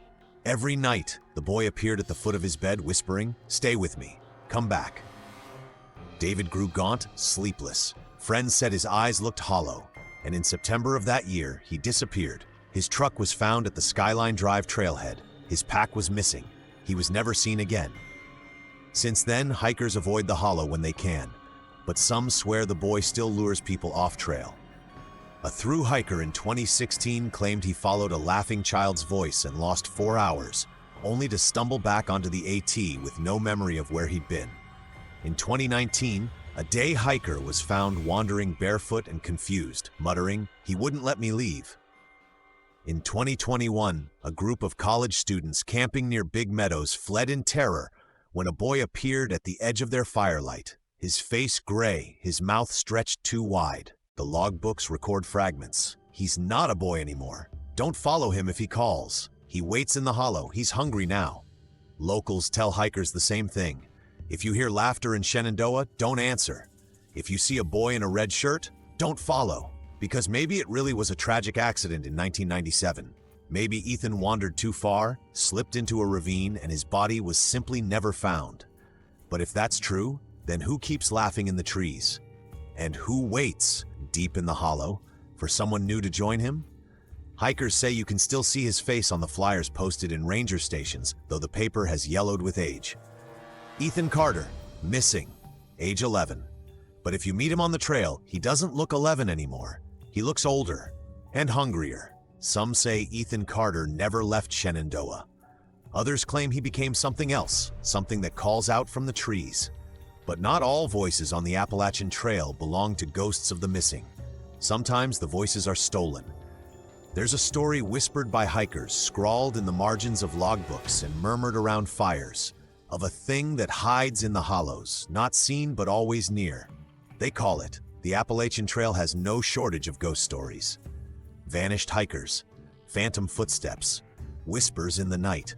Every night, the boy appeared at the foot of his bed, whispering, "Stay with me. Come back." David grew gaunt, sleepless. Friends said his eyes looked hollow, and in September of that year, he disappeared. His truck was found at the Skyline Drive trailhead. His pack was missing. He was never seen again. Since then, hikers avoid the hollow when they can, but some swear the boy still lures people off trail. A thru hiker in 2016 claimed he followed a laughing child's voice and lost 4 hours, only to stumble back onto the AT with no memory of where he'd been. In 2019, a day hiker was found wandering barefoot and confused, muttering, "He wouldn't let me leave." In 2021, a group of college students camping near Big Meadows fled in terror when a boy appeared at the edge of their firelight, his face gray, his mouth stretched too wide. The logbooks record fragments. "He's not a boy anymore. Don't follow him if he calls. He waits in the hollow. He's hungry now." Locals tell hikers the same thing. If you hear laughter in Shenandoah, don't answer. If you see a boy in a red shirt, don't follow. Because maybe it really was a tragic accident in 1997. Maybe Ethan wandered too far, slipped into a ravine, and his body was simply never found. But if that's true, then who keeps laughing in the trees? And who waits, deep in the hollow, For someone new to join him? Hikers say you can still see his face on the flyers posted in ranger stations, though the paper has yellowed with age. Ethan Carter, missing, age 11. But if you meet him on the trail, he doesn't look 11 anymore. He looks older and hungrier. Some say Ethan Carter never left Shenandoah. Others claim he became something else, something that calls out from the trees. But not all voices on the Appalachian Trail belong to ghosts of the missing. Sometimes the voices are stolen. There's a story whispered by hikers, scrawled in the margins of logbooks and murmured around fires, of a thing that hides in the hollows, not seen but always near. They call it, the Appalachian Trail has no shortage of ghost stories. Vanished hikers, phantom footsteps, whispers in the night.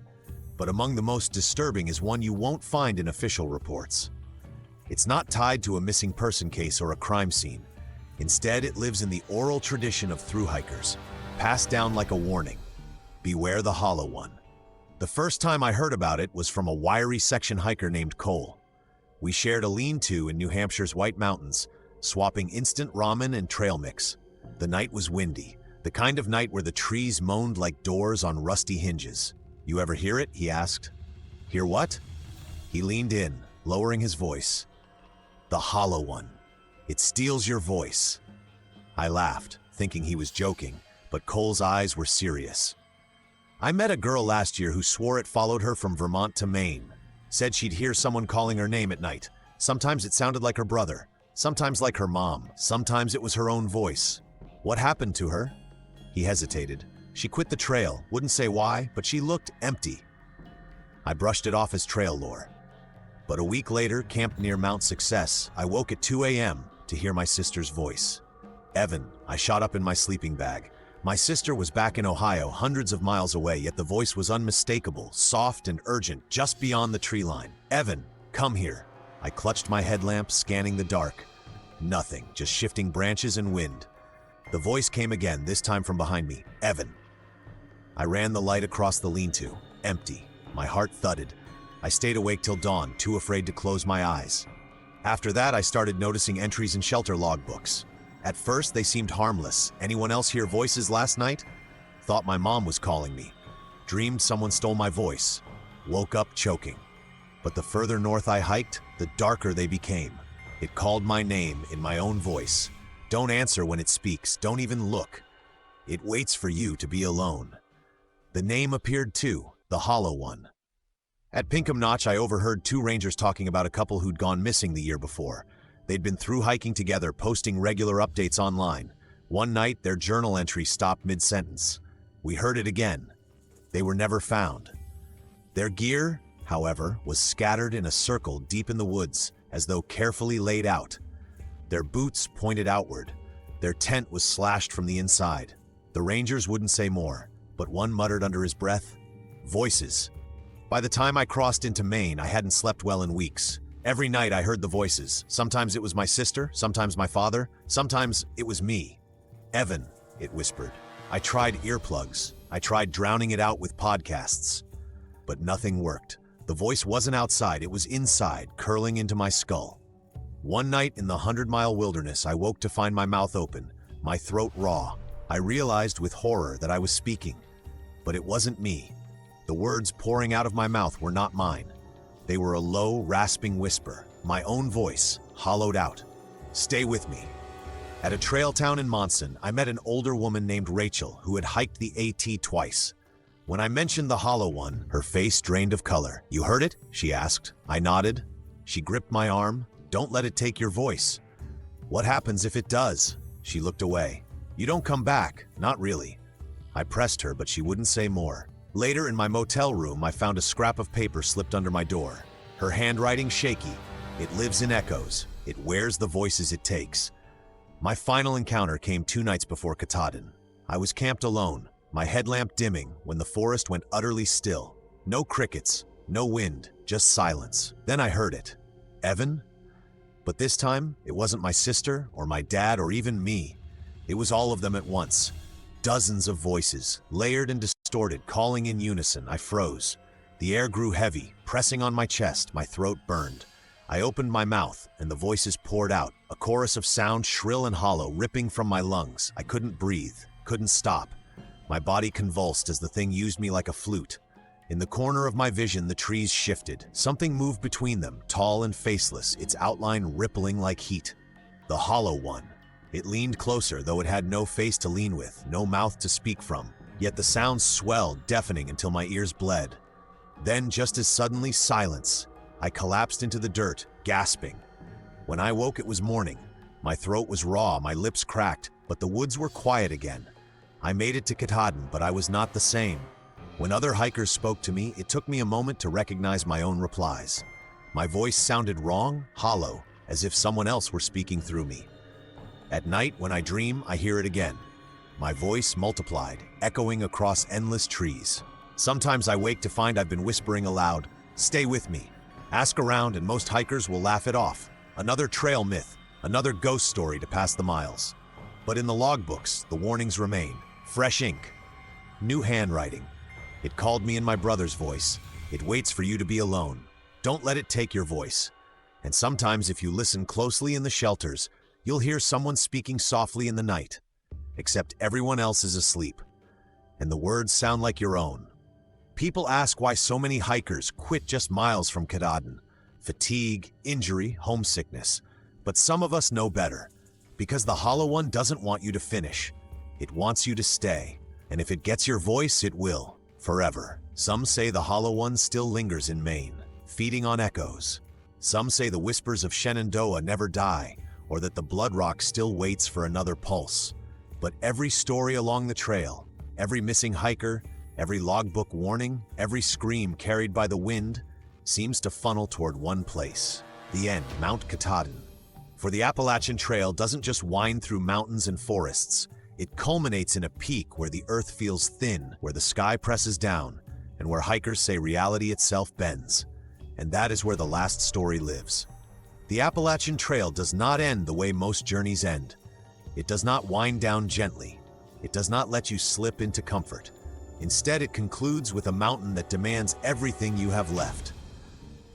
But among the most disturbing is one you won't find in official reports. It's not tied to a missing person case or a crime scene. Instead, it lives in the oral tradition of thru-hikers, passed down like a warning. Beware the Hollow One. The first time I heard about it was from a wiry section hiker named Cole. We shared a lean-to in New Hampshire's White Mountains, swapping instant ramen and trail mix. The night was windy, the kind of night where the trees moaned like doors on rusty hinges. "You ever hear it?" he asked. "Hear what?" He leaned in, lowering his voice. "The Hollow One. It steals your voice." I laughed, thinking he was joking, but Cole's eyes were serious. "I met a girl last year who swore it followed her from Vermont to Maine. Said she'd hear someone calling her name at night. Sometimes it sounded like her brother, sometimes like her mom, sometimes it was her own voice. What happened to her?" He hesitated. "She quit the trail, wouldn't say why, but she looked empty." I brushed it off as trail lore. But a week later, camped near Mount Success, I woke at 2 a.m. to hear my sister's voice. "Evan," I shot up in my sleeping bag. My sister was back in Ohio, hundreds of miles away, yet the voice was unmistakable, soft and urgent, just beyond the tree line. "Evan, come here." I clutched my headlamp, scanning the dark. Nothing, just shifting branches and wind. The voice came again, this time from behind me. "Evan." I ran the light across the lean-to. Empty. My heart thudded. I stayed awake till dawn, too afraid to close my eyes. After that, I started noticing entries in shelter logbooks. At first, they seemed harmless. "Anyone else hear voices last night?" Thought my mom was calling me. Dreamed someone stole my voice. Woke up choking. But the further north I hiked, the darker they became. It called my name in my own voice. Don't answer when it speaks. Don't even look. It waits for you to be alone. The name appeared too, the Hollow One. At Pinkham Notch, I overheard two rangers talking about a couple who'd gone missing the year before. They'd been through hiking together, posting regular updates online. One night, their journal entry stopped mid-sentence. We heard it again. They were never found. Their gear, however, was scattered in a circle deep in the woods, as though carefully laid out. Their boots pointed outward. Their tent was slashed from the inside. The rangers wouldn't say more, but one muttered under his breath, "Voices." By the time I crossed into Maine, I hadn't slept well in weeks. Every night I heard the voices. Sometimes it was my sister, sometimes my father, sometimes it was me. "Evan," it whispered. I tried earplugs. I tried drowning it out with podcasts. But nothing worked. The voice wasn't outside, it was inside, curling into my skull. One night in the 100-mile wilderness, I woke to find my mouth open, my throat raw. I realized with horror that I was speaking. But it wasn't me. The words pouring out of my mouth were not mine. They were a low, rasping whisper, my own voice, hollowed out. "Stay with me." At a trail town in Monson, I met an older woman named Rachel who had hiked the AT twice. When I mentioned the Hollow One, her face drained of color. "You heard it?" she asked. I nodded. She gripped my arm. "Don't let it take your voice." "What happens if it does?" She looked away. "You don't come back, not really." I pressed her, but she wouldn't say more. Later, in my motel room, I found a scrap of paper slipped under my door. Her handwriting shaky. It lives in echoes. It wears the voices it takes. My final encounter came 2 nights before Katahdin. I was camped alone, my headlamp dimming, when the forest went utterly still. No crickets, no wind, just silence. Then I heard it. "Evan?" But this time, it wasn't my sister, or my dad, or even me. It was all of them at once. Dozens of voices, layered and distorted, calling in unison. I froze. The air grew heavy, pressing on my chest. My throat burned. I opened my mouth, and the voices poured out, a chorus of sound shrill and hollow, ripping from my lungs. I couldn't breathe, couldn't stop. My body convulsed as the thing used me like a flute. In the corner of my vision, the trees shifted. Something moved between them, tall and faceless, its outline rippling like heat. The hollow one. It leaned closer, though it had no face to lean with, no mouth to speak from. Yet the sound swelled, deafening until my ears bled. Then, just as suddenly, silence. I collapsed into the dirt, gasping. When I woke, it was morning. My throat was raw, my lips cracked, but the woods were quiet again. I made it to Katahdin, but I was not the same. When other hikers spoke to me, it took me a moment to recognize my own replies. My voice sounded wrong, hollow, as if someone else were speaking through me. At night, when I dream, I hear it again. My voice multiplied, echoing across endless trees. Sometimes I wake to find I've been whispering aloud, "Stay with me." Ask around and most hikers will laugh it off. Another trail myth, another ghost story to pass the miles. But in the logbooks, the warnings remain. Fresh ink. New handwriting. It called me in my brother's voice. It waits for you to be alone. Don't let it take your voice. And sometimes if you listen closely in the shelters, you'll hear someone speaking softly in the night. Except everyone else is asleep. And the words sound like your own. People ask why so many hikers quit just miles from Katahdin. Fatigue, injury, homesickness. But some of us know better. Because the hollow one doesn't want you to finish. It wants you to stay. And if it gets your voice, it will. Forever. Some say the hollow one still lingers in Maine, feeding on echoes. Some say the whispers of Shenandoah never die, or that the blood rock still waits for another pulse. But every story along the trail, every missing hiker, every logbook warning, every scream carried by the wind, seems to funnel toward one place, the end, Mount Katahdin. For the Appalachian Trail doesn't just wind through mountains and forests, it culminates in a peak where the earth feels thin, where the sky presses down, and where hikers say reality itself bends. And that is where the last story lives. The Appalachian Trail does not end the way most journeys end. It does not wind down gently. It does not let you slip into comfort. Instead, it concludes with a mountain that demands everything you have left.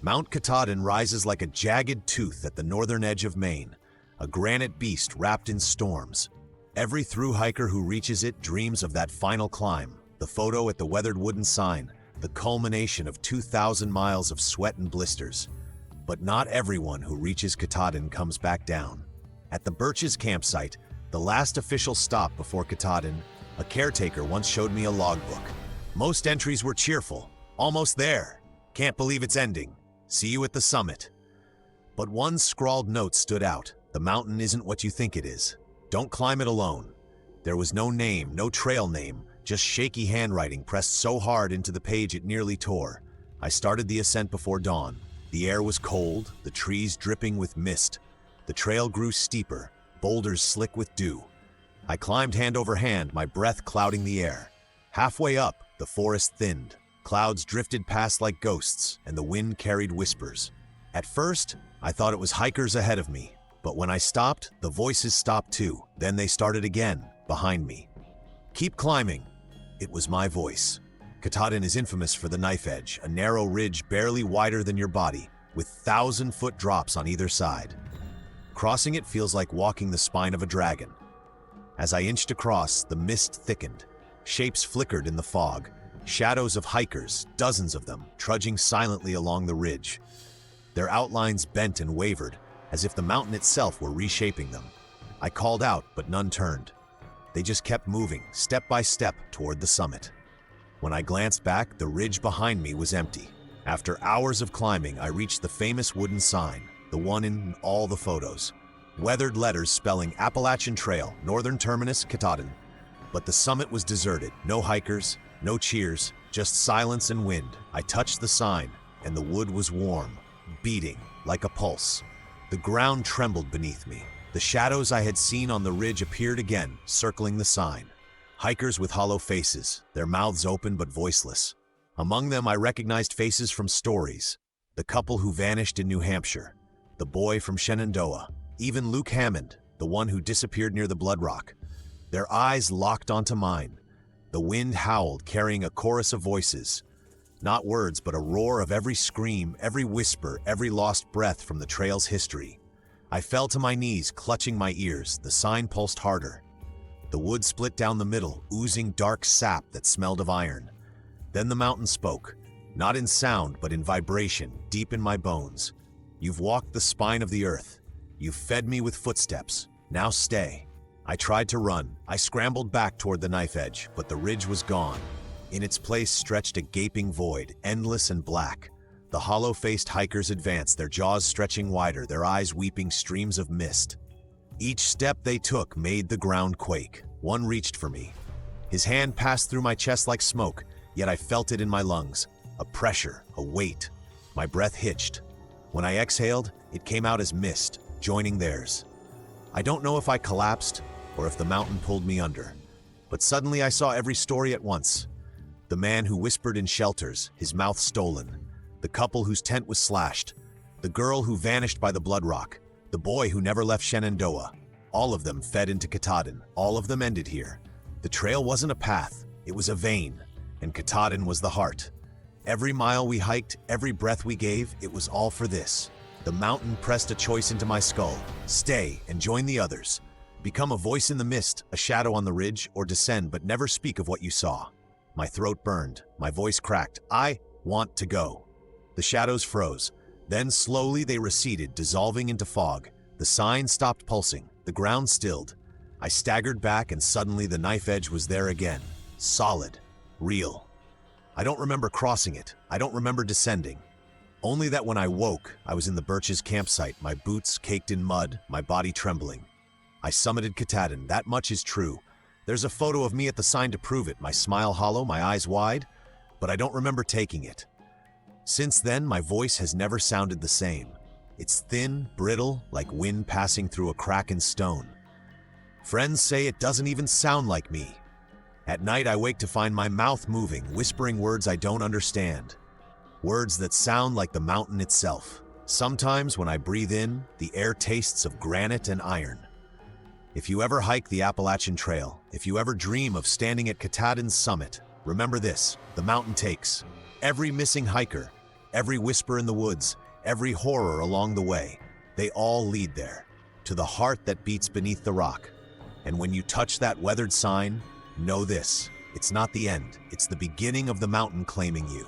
Mount Katahdin rises like a jagged tooth at the northern edge of Maine, a granite beast wrapped in storms. Every thru hiker who reaches it dreams of that final climb, the photo at the weathered wooden sign, the culmination of 2,000 miles of sweat and blisters. But not everyone who reaches Katahdin comes back down. At the Birches campsite, the last official stop before Katahdin, a caretaker once showed me a logbook. Most entries were cheerful. Almost there. Can't believe it's ending. See you at the summit. But one scrawled note stood out. The mountain isn't what you think it is. Don't climb it alone. There was no name, no trail name, just shaky handwriting pressed so hard into the page it nearly tore. I started the ascent before dawn. The air was cold, the trees dripping with mist. The trail grew steeper, boulders slick with dew. I climbed hand over hand, my breath clouding the air. Halfway up, the forest thinned. Clouds drifted past like ghosts, and the wind carried whispers. At first, I thought it was hikers ahead of me, but when I stopped, the voices stopped too. Then they started again, behind me. Keep climbing. It was my voice. Katahdin is infamous for the knife edge, a narrow ridge barely wider than your body, with 1,000-foot drops on either side. Crossing it feels like walking the spine of a dragon. As I inched across, the mist thickened. Shapes flickered in the fog. Shadows of hikers, dozens of them, trudging silently along the ridge. Their outlines bent and wavered, as if the mountain itself were reshaping them. I called out, but none turned. They just kept moving, step by step, toward the summit. When I glanced back, the ridge behind me was empty. After hours of climbing, I reached the famous wooden sign, the one in all the photos. Weathered letters spelling Appalachian Trail, Northern Terminus, Katahdin. But the summit was deserted, no hikers, no cheers, just silence and wind. I touched the sign, and the wood was warm, beating, like a pulse. The ground trembled beneath me. The shadows I had seen on the ridge appeared again, circling the sign. Hikers with hollow faces, their mouths open but voiceless. Among them I recognized faces from stories. The couple who vanished in New Hampshire, the boy from Shenandoah, even Luke Hammond, the one who disappeared near the Blood Rock. Their eyes locked onto mine. The wind howled, carrying a chorus of voices. Not words, but a roar of every scream, every whisper, every lost breath from the trail's history. I fell to my knees, clutching my ears. The sign pulsed harder. The wood split down the middle, oozing dark sap that smelled of iron. Then the mountain spoke, not in sound, but in vibration, deep in my bones. You've walked the spine of the earth. You've fed me with footsteps. Now stay. I tried to run. I scrambled back toward the knife edge, but the ridge was gone. In its place stretched a gaping void, endless and black. The hollow-faced hikers advanced, their jaws stretching wider, their eyes weeping streams of mist. Each step they took made the ground quake. One reached for me. His hand passed through my chest like smoke, yet I felt it in my lungs. A pressure, a weight. My breath hitched. When I exhaled, it came out as mist, joining theirs. I don't know if I collapsed or if the mountain pulled me under, but suddenly I saw every story at once. The man who whispered in shelters, his mouth stolen. The couple whose tent was slashed. The girl who vanished by the blood rock. The boy who never left Shenandoah. All of them fed into Katahdin. All of them ended here. The trail wasn't a path, it was a vein, and Katahdin was the heart. Every mile we hiked, every breath we gave, it was all for this. The mountain pressed a choice into my skull. Stay and join the others. Become a voice in the mist, a shadow on the ridge, or descend but never speak of what you saw. My throat burned, my voice cracked. I want to go. The shadows froze. Then slowly they receded, dissolving into fog. The sign stopped pulsing. The ground stilled. I staggered back and suddenly the knife edge was there again. Solid. Real. I don't remember crossing it. I don't remember descending. Only that when I woke, I was in the Birch's campsite, my boots caked in mud, my body trembling. I summited Katahdin, that much is true. There's a photo of me at the sign to prove it, my smile hollow, my eyes wide, but I don't remember taking it. Since then, my voice has never sounded the same. It's thin, brittle, like wind passing through a crack in stone. Friends say it doesn't even sound like me. At night, I wake to find my mouth moving, whispering words I don't understand. Words that sound like the mountain itself. Sometimes, when I breathe in, the air tastes of granite and iron. If you ever hike the Appalachian Trail, if you ever dream of standing at Katahdin's summit, remember this: the mountain takes. Every missing hiker, every whisper in the woods, every horror along the way, they all lead there, to the heart that beats beneath the rock. And when you touch that weathered sign, know this: it's not the end, it's the beginning of the mountain claiming you.